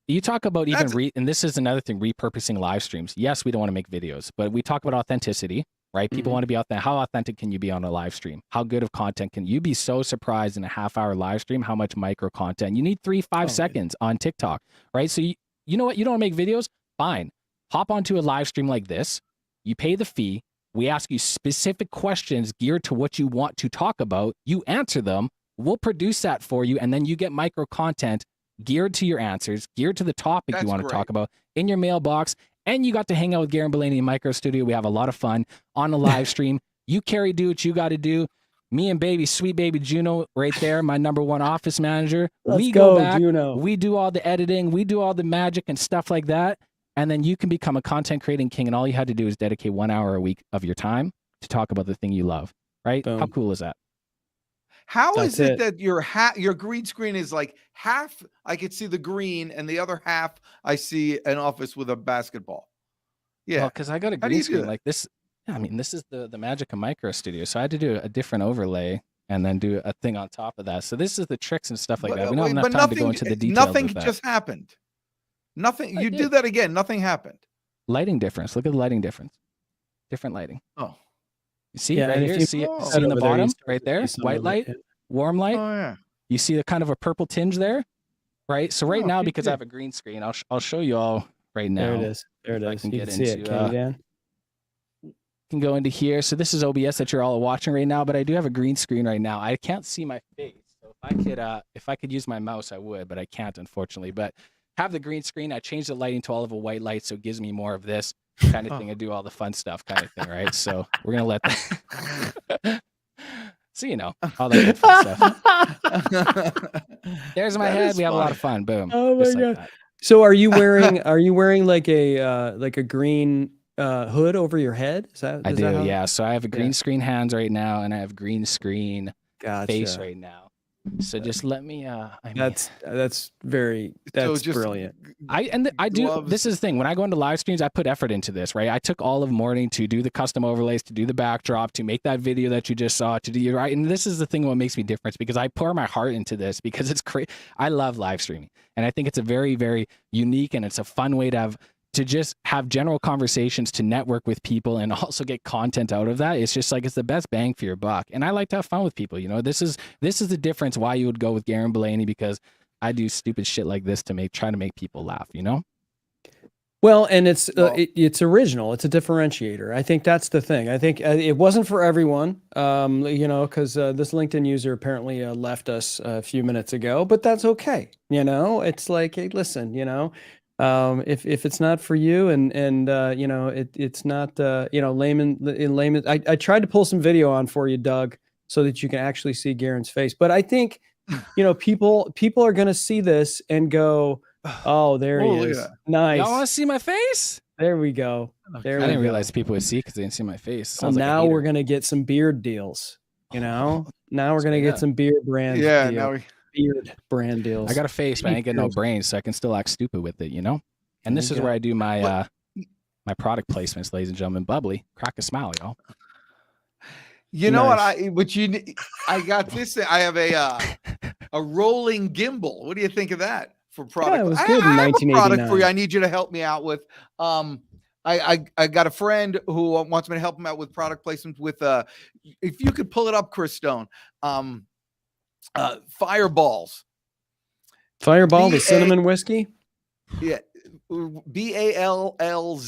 You talk about and this is another thing, repurposing live streams. Yes, we don't want to make videos, but we talk about authenticity. Right? People want to be authentic. How authentic can you be on a live stream? How good of content can you be? So surprised in a half-hour live stream how much micro content you need? 3-5 seconds on TikTok, right? So you know what? You don't want to make videos? Fine. Hop onto a live stream like this. You pay the fee. We ask you specific questions geared to what you want to talk about. You answer them. We'll produce that for you, and then you get micro content geared to your answers, geared to the topic you want to talk about in your mailbox. And you got to hang out with Garrin Bulani in Micro Studio. We have a lot of fun on the live stream. You, Carrie, do what you got to do. Me and sweet baby Juno right there, my #1 office manager. We go back. Juno. We do all the editing. We do all the magic and stuff like that. And then you can become a content creating king. And all you had to do is dedicate 1 hour a week of your time to talk about the thing you love. Right? Boom. How cool is that? How is it that your green screen is like half I could see the green and the other half I see an office with a basketball? Yeah. Well, because I got a green screen like this. I mean, this is the magic of Micro Studio. So I had to do a different overlay and then do a thing on top of that. So this is the tricks and stuff like that. We don't have enough time to go into the details. Nothing just happened. Nothing. You do that again. Nothing happened. Lighting difference. Look at the lighting difference. Different lighting. Oh. You see right here? See in the bottom right there? White light, warm light. Oh, yeah. You see the kind of a purple tinge there, right? So right now, because I have a green screen, I'll show you all right now. There it is. There it is. I can get into can go into here. So this is OBS that you're all watching right now, but I do have a green screen right now. I can't see my face. So if I could use my mouse, I would, but I can't, unfortunately. But have the green screen. I changed the lighting to all of a white light, so it gives me more of this kind of thing. I do all the fun stuff kind of thing, right? So we're gonna let that. So all that good fun stuff. There's my head. We have a lot of fun. Boom. Oh my god. Like so are you wearing like a green hood over your head? I do. Yeah. So I have a green screen hands right now, and I have green screen face right now. So just let me. That's just brilliant. I do. This is the thing. When I go into live streams, I put effort into this, right? I took all of morning to do the custom overlays, to do the backdrop, to make that video that you just saw, to do right. And this is the thing what makes me different, because I pour my heart into this, because it's great. I love live streaming, and I think it's a very, very unique, and it's a fun way to just have general conversations, to network with people, and also get content out of that. It's just like, it's the best bang for your buck. And I like to have fun with people. You know, this is the difference why you would go with Garrin Bulani, because I do stupid shit like this to try to make people laugh, you know? Well, and it's original. It's a differentiator. I think that's the thing. I think it wasn't for everyone, you know, because this LinkedIn user apparently left us a few minutes ago, but that's okay. You know, it's like, hey, listen, you know, if it's not for you, and you know, it's not, you know, layman. I tried to pull some video on for you, Doug, so that you can actually see Garrin's face. But I think, you know, people are going to see this and go, oh, there he is. Yeah. Nice. Y'all want to see my face? There we go. There I didn't realize people would see, because they didn't see my face. Sounds like a now hater. we're going to get some beard deals, you know? Now we're going to get some beard brand deals. Beard brand deals. I got a face, but I ain't got no brains, so I can still act stupid with it, you know? And this is where I do my my product placements, ladies and gentlemen. Bubbly. Crack a smile, y'all. You know what? I got this. I have a rolling gimbal. What do you think of that for product? Yeah, it was good in I have a 1989. product for you. I need you to help me out with. I got a friend who wants me to help him out with product placement with. If you could pull it up, Chris Stone. Fireballs. Fireball, the cinnamon whiskey. Yeah, BALLZ.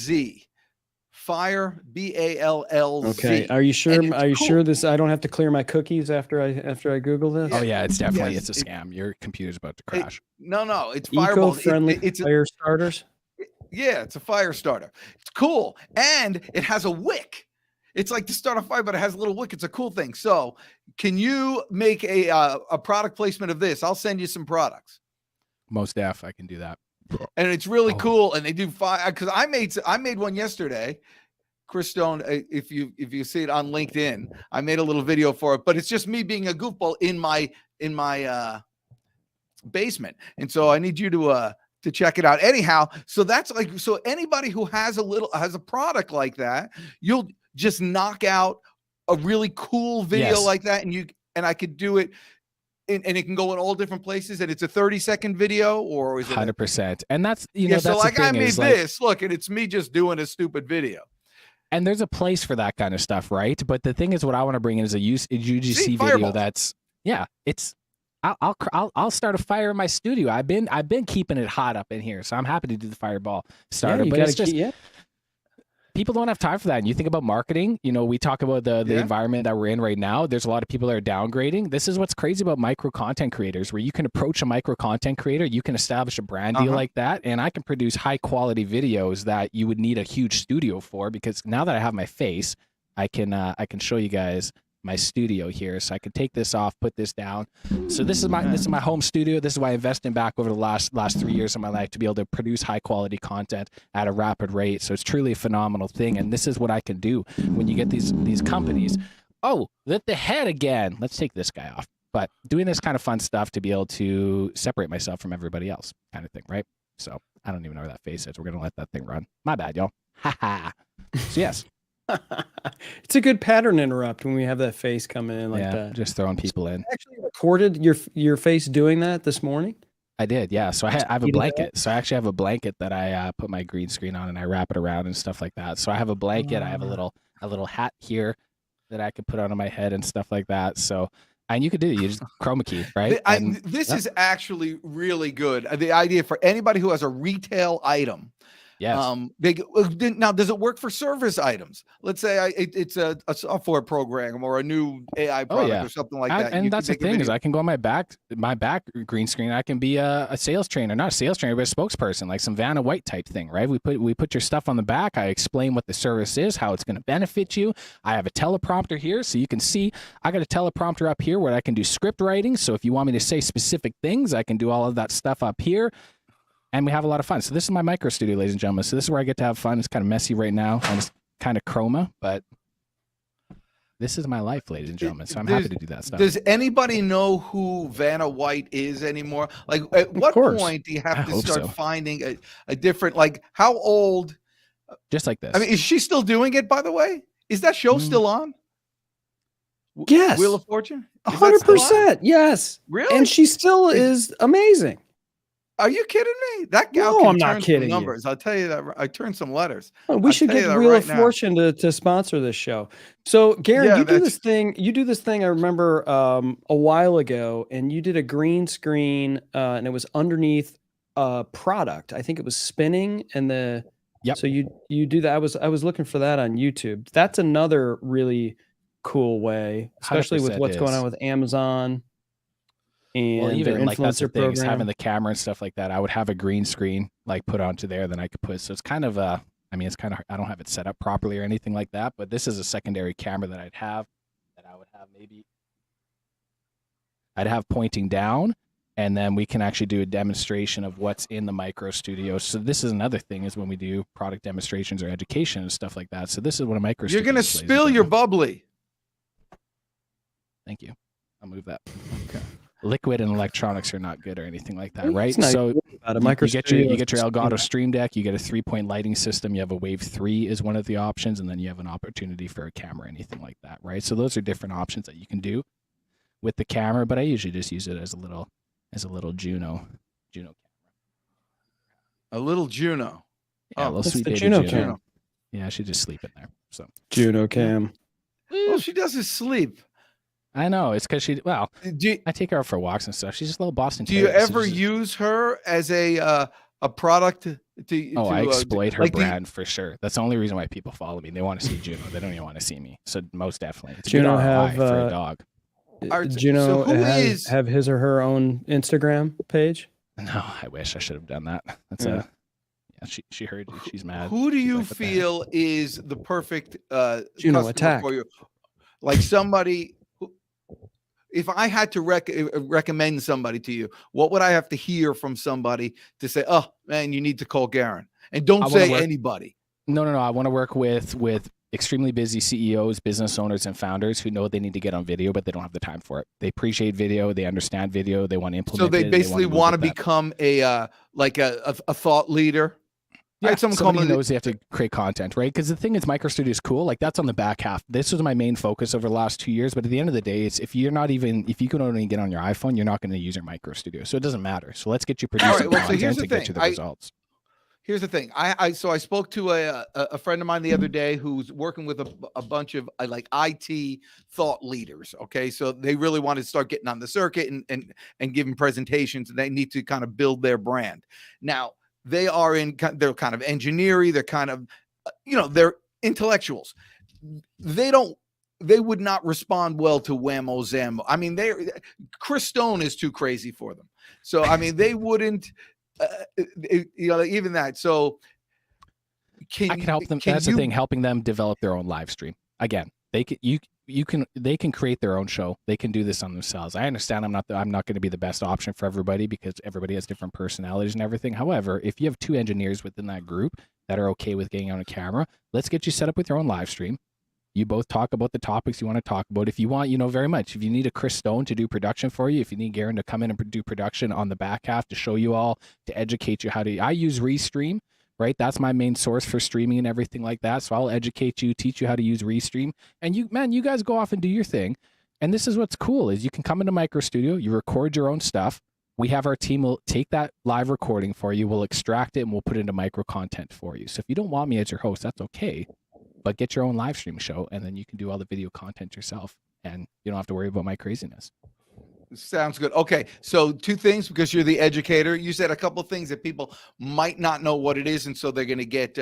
Fire, BALLZ. Okay. Are you sure? Are you sure this? I don't have to clear my cookies after I Google this. Oh yeah, it's definitely it's a scam. Your computer's about to crash. No, it's Fireball. Eco-friendly it's fire starters. Yeah, it's a fire starter. It's cool, and it has a wick. It's like to start a fire, but it has a little wick. It's a cool thing. So, can you make a product placement of this? I'll send you some products. Most def, I can do that. And it's really cool. And they do fire, because I made one yesterday. Chris Stone, if you see it on LinkedIn, I made a little video for it. But it's just me being a goofball in my basement, and so I need you to check it out. Anyhow, so that's like, so anybody who has a product like that, you'll just knock out a really cool video like that, and I could do it, and it can go in all different places, and it's a 30-second video, or is it 100%? And that's, you know, so that's like, the thing, I made this, look, and it's me just doing a stupid video. And there's a place for that kind of stuff, right? But the thing is, what I want to bring in is a UGC video that's, it's, I'll start a fire in my studio. I've been keeping it hot up in here, so I'm happy to do the fireball starter. But it's just people don't have time for that. And you think about marketing, you know, we talk about the environment that we're in right now. There's a lot of people that are downgrading. This is what's crazy about micro content creators, where you can approach a micro content creator, you can establish a brand deal like that, and I can produce high quality videos that you would need a huge studio for, because now that I have my face, I can show you guys my studio here. So I could take this off, put this down. So this is my home studio. This is why I invested back over the last 3 years of my life to be able to produce high quality content at a rapid rate. So it's truly a phenomenal thing. And this is what I can do when you get these companies. Oh, lit the head again. Let's take this guy off. But doing this kind of fun stuff to be able to separate myself from everybody else, kind of thing, right? So I don't even know where that face is. We're gonna let that thing run. My bad, y'all. Ha ha. So yes. It's a good pattern interrupt when we have that face coming in like that. Just throwing people in. Actually recorded your face doing that this morning? I did, yeah. So I have a blanket. So I actually have a blanket that I put my green screen on, and I wrap it around and stuff like that. So I have a blanket. I have a little hat here that I could put on my head and stuff like that. So, and you could do it. You just chroma key, right? This is actually really good. The idea for anybody who has a retail item. Yes. Now, does it work for service items? Let's say it's a software program or a new AI product or something like that. And that's the thing, is I can go on my back green screen. I can be a sales trainer, not a sales trainer, but a spokesperson, like some Vanna White type thing, right? We put your stuff on the back. I explain what the service is, how it's going to benefit you. I have a teleprompter here, so you can see I got a teleprompter up here where I can do script writing. So if you want me to say specific things, I can do all of that stuff up here. And we have a lot of fun. So this is my micro studio, ladies and gentlemen. So this is where I get to have fun. It's kind of messy right now, and it's kind of chroma, but This is my life, ladies and gentlemen. So I'm happy to do that stuff. Does anybody know who Vanna White is anymore? Like, at what course. point do you have I to hope start so. finding a different, like, how old? Just like this. I mean, is she still doing it, by the way? Is that show still on? Yes. Wheel of Fortune? Is that still on? 100%. Yes. Really? And she still is amazing. Are you kidding me? That gal No, can I'm not turn kidding some you. numbers. I'll tell you that. I turned some letters. Oh, we I'll should tell you get that Wheel right of now. Fortune to sponsor this show. So, Garrin, Yeah, you do that's- this thing. You do this thing. I remember a while ago, and you did a green screen, and it was underneath a product. I think it was spinning, and the Yep. So you do that. I was looking for that on YouTube. That's another really cool way, especially with 100% what's going is. on with Amazon. And Well, their even like that's the influencer thing is program. having the camera and stuff like that. I would have a green screen like put onto there, then I could put. So it's kind of I mean, it's kind of. I don't have it set up properly or anything like that. But this is a secondary camera that I'd have. That I would have maybe. I'd have pointing down, and then we can actually do a demonstration of what's in the micro studio. So this is another thing is when we do product demonstrations or education and stuff like that. So this is what a micro. You're studio going to is, ladies and spill your gentlemen. bubbly. Thank you. I'll move that. Okay. Liquid and electronics are not good or anything like that, It's right? not So good about a you micro get studio your is Elgato Stream Deck. You get a 3-point lighting system. You have a Wave 3 is one of the options, and then you have an opportunity for a camera, anything like that, right? So those are different options that you can do with the camera. But I usually just use it as a little Juno camera. A little Juno. Yeah, a Oh, little that's sweet the baby Juno Juno. cam. Yeah, she just sleep in there. So Juno cam. All she does is sleep. I know it's because Do you, I take her out for walks and stuff. She's just a little Boston. do you Terrier, so ever she's- use her as a product to Oh, I exploit her like brand for sure. That's the only reason why people follow me. They want to see Juno. They don't even want to see me. So most definitely, it's a good Juno ROI have, for a dog. Juno so who has have his or her own Instagram page. No, I wish I should have done that. That's Yeah. she heard you. She's mad. Who do She's you like, "What the heck?" feel is the perfect Juno customer attack. for you? Like somebody who, if I had to recommend somebody to you, what would I have to hear from somebody to say, "Oh man, you need to call Garrin"? And don't I wanna say work- anybody. No. I want to work with extremely busy CEOs, business owners, and founders who know they need to get on video, but they don't have the time for it. They appreciate video. They understand video. They want to implement. So they it, basically wanna want to move with that. become a thought leader. Yeah, Right? Someone somebody call who me. knows they have to create content, right? Because the thing is, micro studio is cool. Like that's on the back half. This was my main focus over the last 2 years. But at the end of the day, it's if you can only get on your iPhone, you're not going to use your micro studio. So it doesn't matter. So let's get you producing well, so here's content the to get thing. you the I- results. Here's the thing. I spoke to a friend of mine the other day who's working with a bunch of like IT thought leaders. Okay, so they really want to start getting on the circuit and giving presentations, and they need to kind of build their brand. Now they're kind of engineering. They're kind of they're intellectuals. They would not respond well to Whammo Zammo. I mean, Chris Stone is too crazy for them. So I mean, they wouldn't. Even that. So I can help them. That's the thing, helping them develop their own live stream. Again, they can create their own show. They can do this on themselves. I understand I'm not going to be the best option for everybody because everybody has different personalities and everything. However, if you have 2 engineers within that group that are okay with getting on a camera, let's get you set up with your own live stream. You both talk about the topics you want to talk about. If you want, very much. If you need a Chris Stone to do production for you, if you need Garrin to come in and do production on the back half to show you all, to educate you I use Restream, right? That's my main source for streaming and everything like that. So I'll educate you, teach you how to use Restream. And you guys go off and do your thing. And this is what's cool is you can come into Micro Studio, you record your own stuff. We have our team will take that live recording for you. We'll extract it and we'll put it into micro content for you. So if you don't want me as your host, that's okay. But get your own live stream show, and then you can do all the video content yourself, and you don't have to worry about my craziness. Sounds good. Okay, so 2 things because you're the educator. You said a couple of things that people might not know what it is, and so they're going to get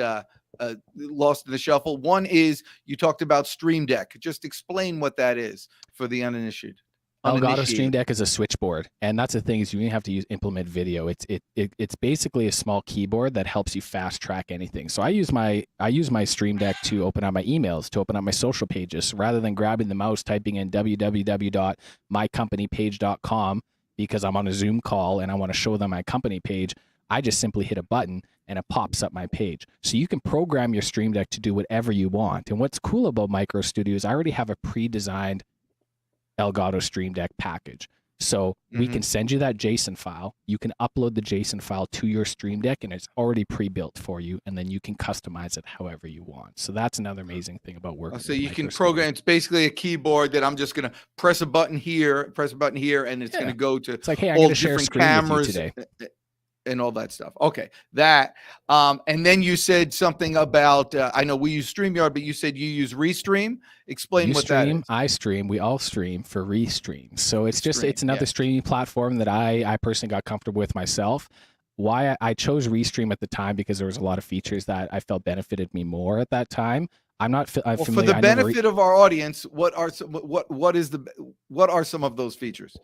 lost in the shuffle. One is you talked about Stream Deck. Just explain what that is for the uninitiated. Elgato Stream Deck is a switchboard, and that's the thing is you have to implement video. It's basically a small keyboard that helps you fast track anything. So I use my Stream Deck to open up my emails, to open up my social pages, rather than grabbing the mouse, typing in www.mycompanypage.com because I'm on a Zoom call and I want to show them my company page. I just simply hit a button and it pops up my page. So you can program your Stream Deck to do whatever you want. And what's cool about Micro Studio is I already have a pre-designed Elgato Stream Deck package. So we can send you that JSON file. You can upload the JSON file to your Stream Deck and it's already pre-built for you. And then you can customize it however you want. So that's another amazing thing about working. So you can program, it's basically a keyboard that I'm just going to press a button here, and it's going to go to it's like, hey, I'm all going to share different screen cameras with you today. And all that stuff. Okay. That, and then you said something about, I know we use StreamYard, but you said you use Restream. Explain what that is. I stream, we all stream for Restream. So it's just, it's another yeah. streaming platform that I personally got comfortable with myself. Why I chose Restream at the time, because there was a lot of features that I felt benefited me more at that time. I'm not familiar. For the benefit of our audience, what are some of those features?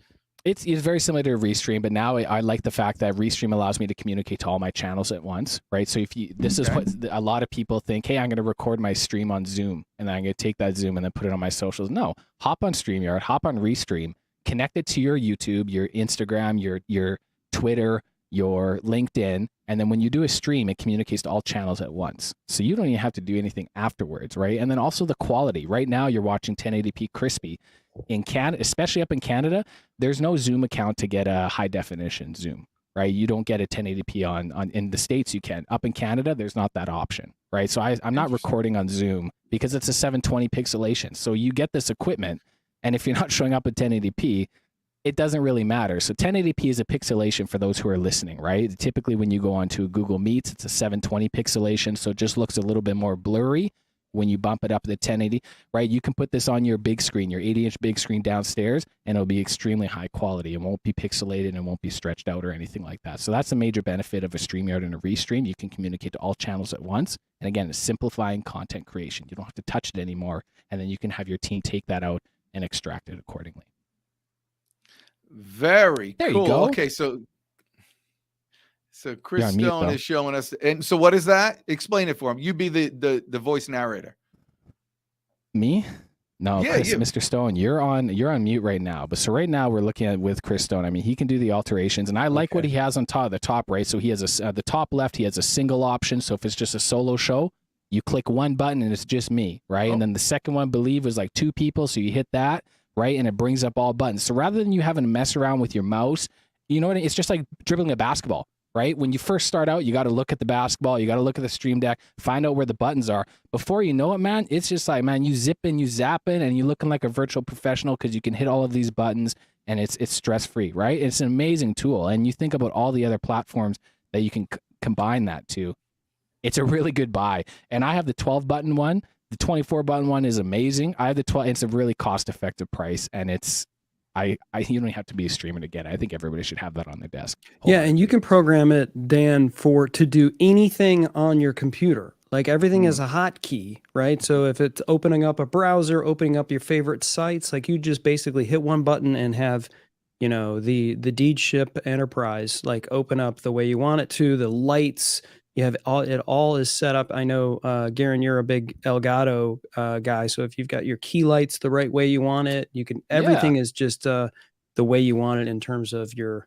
It's very similar to Restream, but now I like the fact that Restream allows me to communicate to all my channels at once, right? So if you, this is what a lot of people think, hey, I'm going to record my stream on Zoom, and then I'm going to take that Zoom and then put it on my socials. No, hop on StreamYard, hop on Restream, connect it to your YouTube, your Instagram, your Twitter, your LinkedIn, and then when you do a stream, it communicates to all channels at once. So you don't even have to do anything afterwards, right? And then also the quality. Right now, you're watching 1080p crispy. In Canada, especially up in Canada, there's no Zoom account to get a high definition Zoom, right? You don't get a 1080p on in the States. You can. Up in Canada, there's not that option, right? So I'm not recording on Zoom because it's a 720 pixelation. So you get this equipment, and if you're not showing up at 1080p, it doesn't really matter. So 1080p is a pixelation for those who are listening, right? Typically when you go onto Google Meets, it's a 720 pixelation, so it just looks a little bit more blurry when you bump it up to 1080, right? You can put this on your big screen, your 80-inch big screen downstairs, and it'll be extremely high quality. It won't be pixelated and won't be stretched out or anything like that. So that's a major benefit of a StreamYard and a Restream. You can communicate to all channels at once. And again, it's simplifying content creation. You don't have to touch it anymore. And then you can have your team take that out and extract it accordingly. Very there cool. You go. Okay, so Chris Stone is showing us, and so what is that? Explain it for him. You be the voice narrator. Me? No, yeah, Chris, Mr. Stone, you're on mute right now. But so right now we're looking at with Chris Stone. I mean, he can do the alterations, and I like what he has on top, the top right. So he has the top left. He has a single option. So if it's just a solo show, you click one button and it's just me, right? And then the second one, I believe, was like 2 people. So you hit that, right, and it brings up all buttons. So rather than you having to mess around with your mouse, you know what? It's just like dribbling a basketball. Right? When you first start out, you got to look at the basketball, you got to look at the Stream Deck, find out where the buttons are. Before you know it, man, it's just like, man, you zipping, you zapping, and you're looking like a virtual professional because you can hit all of these buttons and it's stress-free, right? It's an amazing tool. And you think about all the other platforms that you can combine that to. It's a really good buy. And I have the 12-button one. The 24-button one is amazing. I have the 12. It's a really cost-effective price, and it's you don't have to be a streamer to get it. I think everybody should have that on their desk. And you can program it, Dan, to do anything on your computer. Like everything is a hotkey, right? So if it's opening up a browser, opening up your favorite sites, like you just basically hit one button and have, the Deej ship Enterprise like open up the way you want it to. The lights, you have it all is set up. I know, Garrin, you're a big Elgato guy. So if you've got your key lights the right way you want it, you can, everything is just the way you want it in terms of your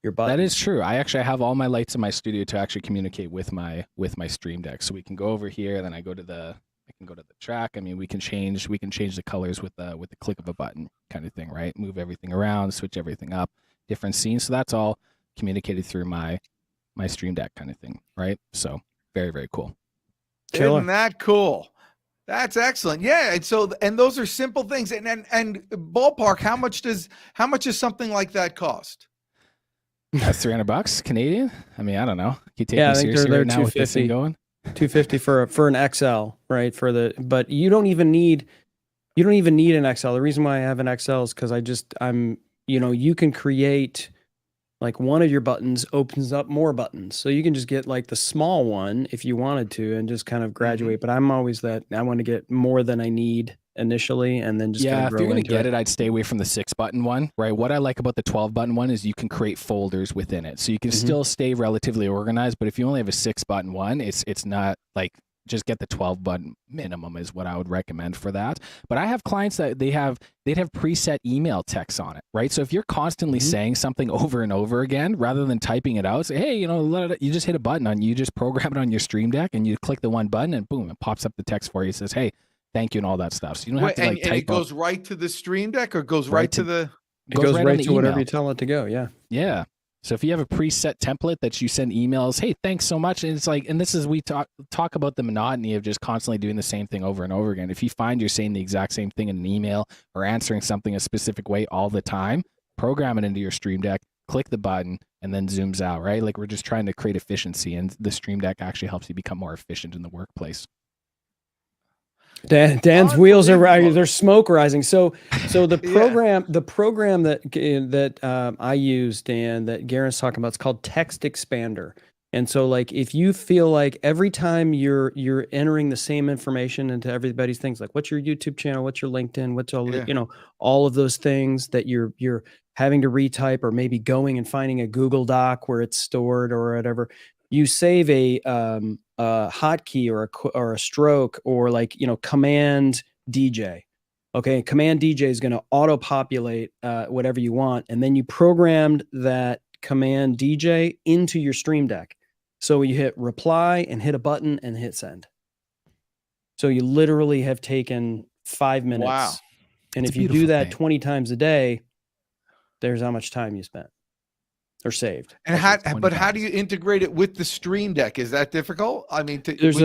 buttons. That is true. I have all my lights in my studio to actually communicate with my Stream Deck. So we can go over here, then I can go to the track. I mean, we can change the colors with the click of a button kind of thing, right? Move everything around, switch everything up, different scenes. So that's all communicated through my Stream Deck kind of thing, right? So very, very cool. Isn't that cool? That's excellent. Yeah. And those are simple things. And ballpark, how much does something like that cost? That's $300 Canadian. I mean, I don't know. You take me seriously right now with this thing going? $250 for an XL, right? But you don't even need an XL. The reason why I have an XL is because you can create like one of your buttons opens up more buttons. So you can just get like the small one if you wanted to and just kind of graduate. But I'm always I want to get more than I need initially and then just if you're going to get it, I'd stay away from the 6-button one, right? What I like about the 12-button one is you can create folders within it. So you can still stay relatively organized, but if you only have a 6-button one, it's not like just get the 12 button minimum is what I would recommend for that. But I have clients that they'd have preset email texts on it, right? So if you're constantly saying something over and over again, rather than typing it out, say, hey, you just hit a button you just program it on your Stream Deck and you click the one button and boom, it pops up the text for you. It says, hey, thank you and all that stuff. So you don't have to type. And it goes right to the Stream Deck or goes right to the... It goes right to whatever email. you tell it to go. Yeah. Yeah. So if you have a preset template that you send emails, hey, thanks so much. And it's like, and this is, we talk about the monotony of just constantly doing the same thing over and over again. If you find you're saying the exact same thing in an email or answering something a specific way all the time, program it into your Stream Deck, click the button, and then zooms out, right? Like we're just trying to create efficiency, and the Stream Deck actually helps you become more efficient in the workplace. Dan's wheels are rising. There's smoke rising. So the program that I use, Dan, that Garrin's talking about, it's called Text Expander. And so, like, if you feel like every time you're entering the same information into everybody's things, like what's your YouTube channel, what's your LinkedIn, what's all all of those things that you're having to retype, or maybe going and finding a Google Doc where it's stored or whatever, you save a hotkey or a stroke, or like, Command DJ. Okay, Command DJ is going to auto-populate whatever you want, and then you programmed that Command DJ into your Stream Deck. So you hit reply and hit a button and hit send. So you literally have taken 5 minutes. Wow. And if you do that 20 times a day, there's how much time you spent or saved. And how do you integrate it with the Stream Deck? Is that difficult? I mean, there's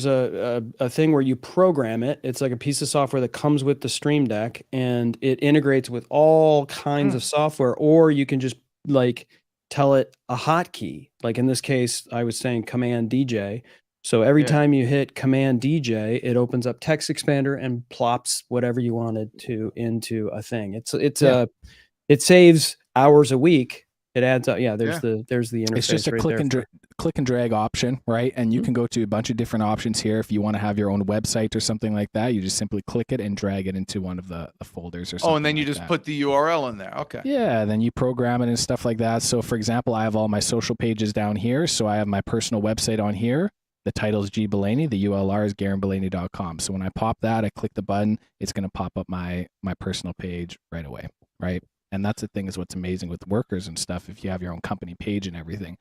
a thing where you program it. It's like a piece of software that comes with the Stream Deck, and it integrates with all kinds of software, or you can just like tell it a hotkey. Like in this case, I was saying Command DJ. So every time you hit Command DJ, it opens up Text Expander and plops whatever you wanted to into a thing. It saves hours a week. It adds up. Yeah, there's the interface. It's just a click and drag option, right? And you can go to a bunch of different options here. If you want to have your own website or something like that, you just simply click it and drag it into one of the folders or something. Oh, and then you just put the URL in there. Okay. Yeah, then you program it and stuff like that. So for example, I have all my social pages down here. So I have my personal website on here. The title is G. Bulani. The ULR is GarrinBulani.com. So when I pop that, I click the button, it's going to pop up my personal page right away, right? And that's the thing, is what's amazing with workers and stuff. If you have your own company page and everything,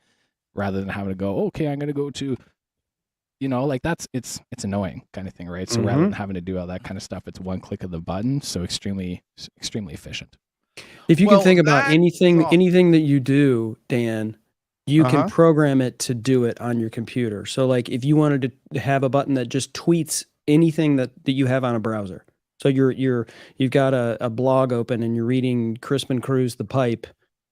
rather than having to go, okay, I'm going to go to, like it's annoying kind of thing, right? So rather than having to do all that kind of stuff, it's one click of the button. So extremely efficient. If you can think about anything that you do, Dan, you can program it to do it on your computer. So like if you wanted to have a button that just tweets anything that you have on a browser. So you've got a blog open and you're reading Crispin Cruz The Pipe,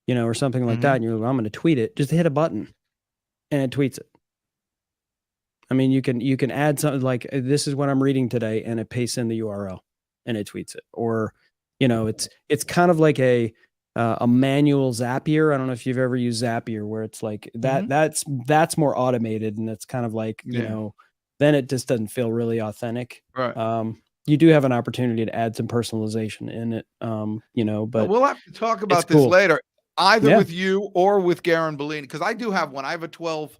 or something like that, and you're like, I'm going to tweet it. Just hit a button and it tweets it. I mean, you can add something like, this is what I'm reading today, and it pastes in the URL and it tweets it. Or, it's kind of like a manual Zapier. I don't know if you've ever used Zapier, where it's like that. That's more automated, and it's kind of like then it just doesn't feel really authentic. Right. You do have an opportunity to add some personalization in it, but we'll have to talk about this later, either with you or with Garrin Bulani, because I do have one. I have a 12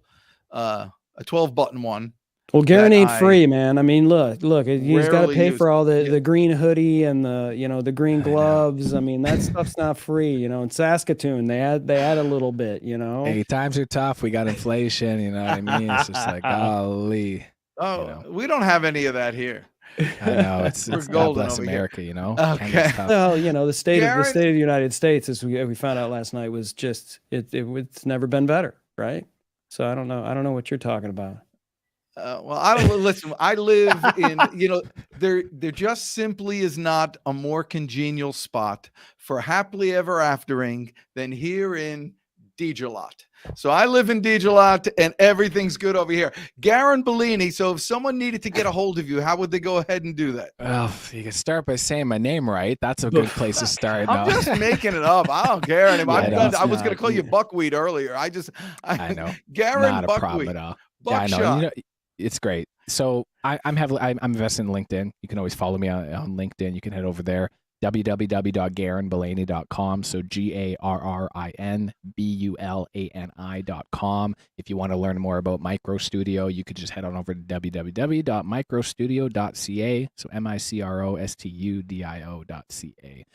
button one. Well, Garrin ain't free, man. I mean, look, he's got to pay for all the green hoodie and the green gloves. I mean, that stuff's not free. In Saskatoon, they add a little bit. Hey, times are tough. We got inflation. You know what I mean? It's just like, golly. Oh, we don't have any of that here. I know it's God bless America, Okay. Well, the state of the United States, as we found out last night, was just it's never been better, right? So I don't know what you're talking about. Well, I don't listen. I live in there just simply is not a more congenial spot for happily ever aftering than here in Deej. So I live in Deej, and everything's good over here. Garrin Bulani. So if someone needed to get a hold of you, how would they go ahead and do that? Well, you can start by saying my name right. That's a good place to start. I'm just making it up. I don't care anymore. I was going to call you Buckwheat earlier. I know. Garrin Not a Buckwheat. problem at all. Buckshot. I know. It's great. So I'm invested in LinkedIn. You can always follow me on LinkedIn. You can head over there. www.garrinbulani.com. So GARRINBULANI.com. If you want to learn more about Micro Studio, you could just head on over to www.microstudio.ca. So MICROSTUDIO.ca.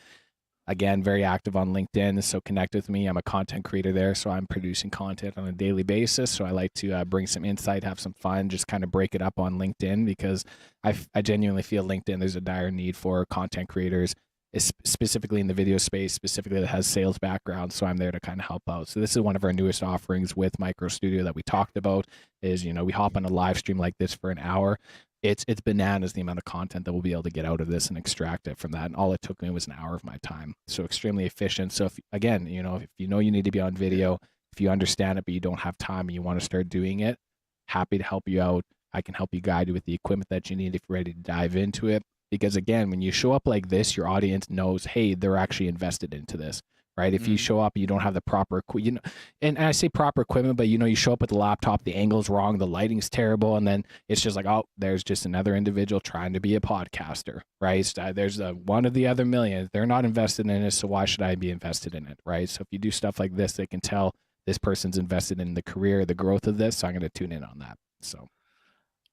Again, very active on LinkedIn, so connect with me. I'm a content creator there, so I'm producing content on a daily basis. So I like to bring some insight, have some fun, just kind of break it up on LinkedIn, because I genuinely feel LinkedIn, there's a dire need for content creators, specifically in the video space, specifically that has sales background. So I'm there to kind of help out. So this is one of our newest offerings with Micro Studio that we talked about is, we hop on a live stream like this for an hour. It's bananas the amount of content that we'll be able to get out of this and extract it from that. And all it took me was an hour of my time. So extremely efficient. So if you need to be on video, if you understand it, but you don't have time and you want to start doing it, happy to help you out. I can help you guide you with the equipment that you need if you're ready to dive into it. Because again, when you show up like this, your audience knows, hey, they're actually invested into this. Right? If you show up, you don't have the proper, and I say proper equipment, but you show up with the laptop, the angle's wrong, the lighting's terrible, and then it's just like, oh, there's just another individual trying to be a podcaster, right? So there's one of the other million. They're not invested in it, so why should I be invested in it, right? So if you do stuff like this, they can tell this person's invested in the career, the growth of this. So I'm going to tune in on that. So.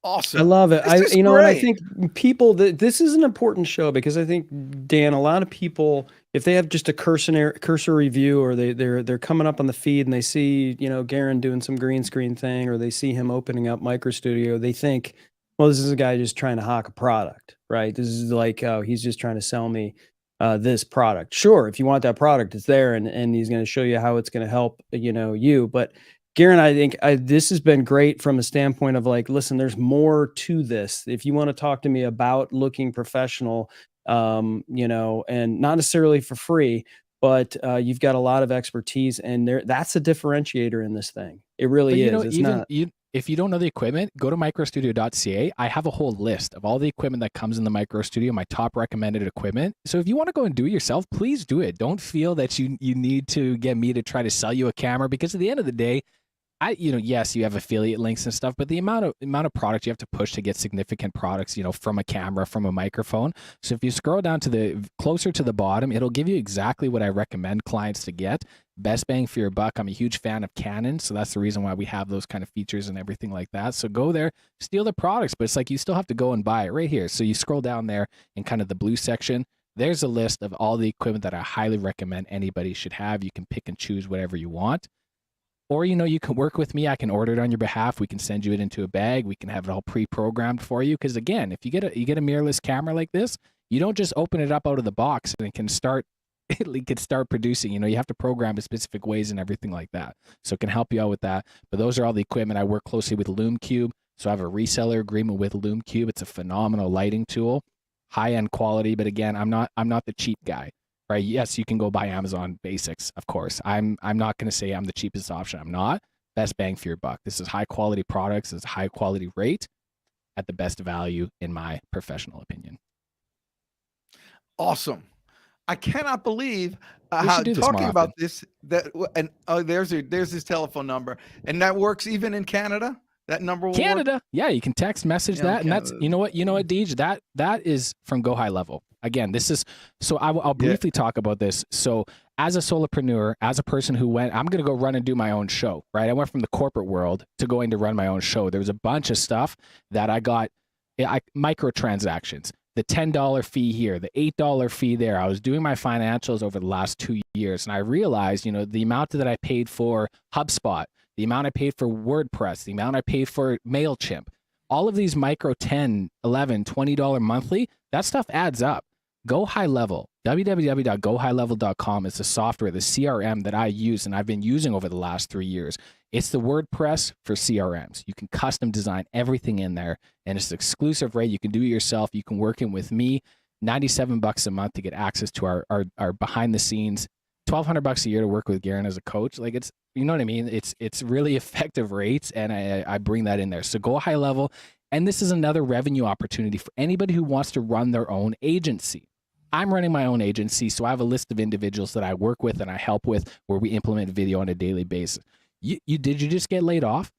Awesome. I love it. And I great. think people this is an important show, because I think, Dan, a lot of people, if they have just a cursory view, or they're coming up on the feed and they see, Garrin doing some green screen thing, or they see him opening up Micro Studio, they think, well, this is a guy just trying to hawk a product, right? This is like, oh, he's just trying to sell me this product. Sure, if you want that product, it's there, and he's going to show you how it's going to help, you. But Garrin, I think this has been great from a standpoint of like, listen, there's more to this. If you want to talk to me about looking professional, and not necessarily for free, but you've got a lot of expertise, and that's a differentiator in this thing. It really is. It's not. If you don't know the equipment, go to microstudio.ca. I have a whole list of all the equipment that comes in the Micro Studio, my top recommended equipment. So if you want to go and do it yourself, please do it. Don't feel that you need to get me to try to sell you a camera, because at the end of the day, yes, you have affiliate links and stuff, but the amount of product you have to push to get significant products, from a camera, from a microphone. So if you scroll down to closer to the bottom, it'll give you exactly what I recommend clients to get. Best bang for your buck. I'm a huge fan of Canon, so that's the reason why we have those kind of features and everything like that. So go there, steal the products, but it's like you still have to go and buy it right here. So you scroll down there in kind of the blue section. There's a list of all the equipment that I highly recommend anybody should have. You can pick and choose whatever you want. Or, you can work with me. I can order it on your behalf. We can send you it into a bag. We can have it all pre-programmed for you. Because again, if you get a mirrorless camera like this, you don't just open it up out of the box and it can start producing. You have to program it specific ways and everything like that. So it can help you out with that. But those are all the equipment. I work closely with LumeCube. So I have a reseller agreement with LumeCube. It's a phenomenal lighting tool, high-end quality. But again, I'm not the cheap guy. Right? Yes, you can go buy Amazon basics, of course. I'm not going to say I'm the cheapest option. I'm not. Best bang for your buck. This is high quality products. It's a high quality rate at the best value, in my professional opinion. Awesome. I cannot believe talking about this. There's his telephone number, and that works even in Canada. That number will Canada. Work? Yeah, you can text message that, and that's you know what, Deej, that is from Go High Level. Again, this is so I'll briefly talk about this. So as a solopreneur, as a person who I'm going to go run and do my own show, right? I went from the corporate world to going to run my own show. There was a bunch of stuff that I got, microtransactions, the $10 fee here, the $8 fee there. I was doing my financials over the last 2 years, and I realized, the amount that I paid for HubSpot, the amount I paid for WordPress, the amount I paid for MailChimp, all of these micro $10, $11, $20 monthly, that stuff adds up. Go High Level, www.gohighlevel.com is the software, the CRM that I use and I've been using over the last 3 years. It's the WordPress for CRMs. You can custom design everything in there, and it's an exclusive rate. You can do it yourself. You can work in with me. $97 a month to get access to our behind the scenes. $1,200 a year to work with Garrin as a coach. Like, it's, you know what I mean? It's really effective rates, and I bring that in there. So Go High Level, and this is another revenue opportunity for anybody who wants to run their own agency. I'm running my own agency, so I have a list of individuals that I work with and I help with where we implement video on a daily basis. Did you just get laid off?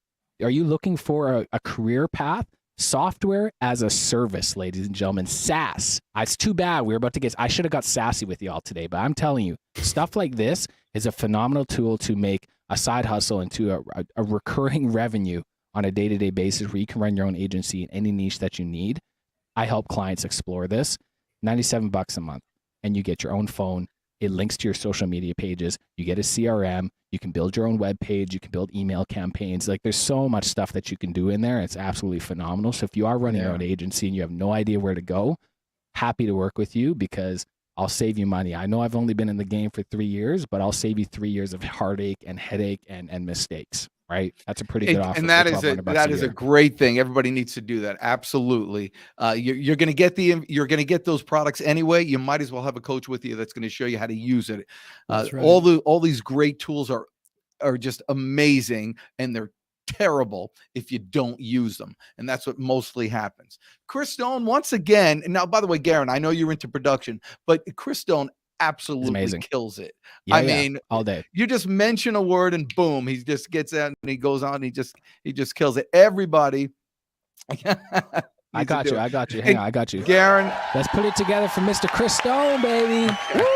Are you looking for a career path? Software as a service, ladies and gentlemen, SaaS. It's too bad we were about to get, I should have got sassy with y'all today, but I'm telling you, stuff like this is a phenomenal tool to make a side hustle into a recurring revenue on a day-to-day basis where you can run your own agency in any niche that you need. I help clients explore this. $97 a month, and you get your own phone. It links to your social media pages. You get a CRM. You can build your own web page. You can build email campaigns. Like, there's so much stuff that you can do in there. It's absolutely phenomenal. So if you are running your own agency and you have no idea where to go, happy to work with you because I'll save you money. I know I've only been in the game for 3 years, but I'll save you 3 years of heartache and headache and mistakes. Right? That's a pretty good offer. And that is a great thing. Everybody needs to do that. Absolutely. You're going to get those products anyway. You might as well have a coach with you that's going to show you how to use it. That's right. All these great tools are just amazing, and they're terrible if you don't use them. And that's what mostly happens. Chris Stone, once again, and now, by the way, Garrin, I know you're into production, but Chris Stone absolutely kills it. I mean, all day. You just mention a word and boom, he just gets out and he goes on and he just kills it. Everybody. I got you. Hang on, I got you. Garrin. Let's put it together for Mr. Chris Stone, baby. Woo!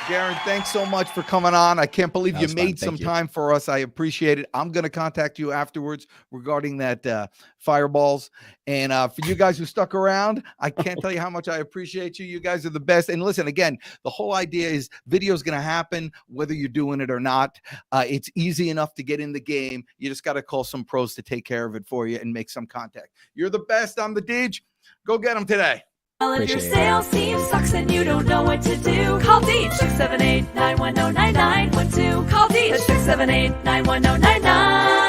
Garrin, thanks so much for coming on. I can't believe you made some time for us. I appreciate it. I'm going to contact you afterwards regarding that fireballs. And for you guys who stuck around, I can't tell you how much I appreciate you. You guys are the best. And listen, again, the whole idea is video is going to happen whether you're doing it or not. It's easy enough to get in the game. You just got to call some pros to take care of it for you and make some contact. You're the best. I'm the Deej. Go get them today. Well, if your sales team sucks and you don't know what to do, call Deej, 678-910-9912. Call Deej, 678-910-9912.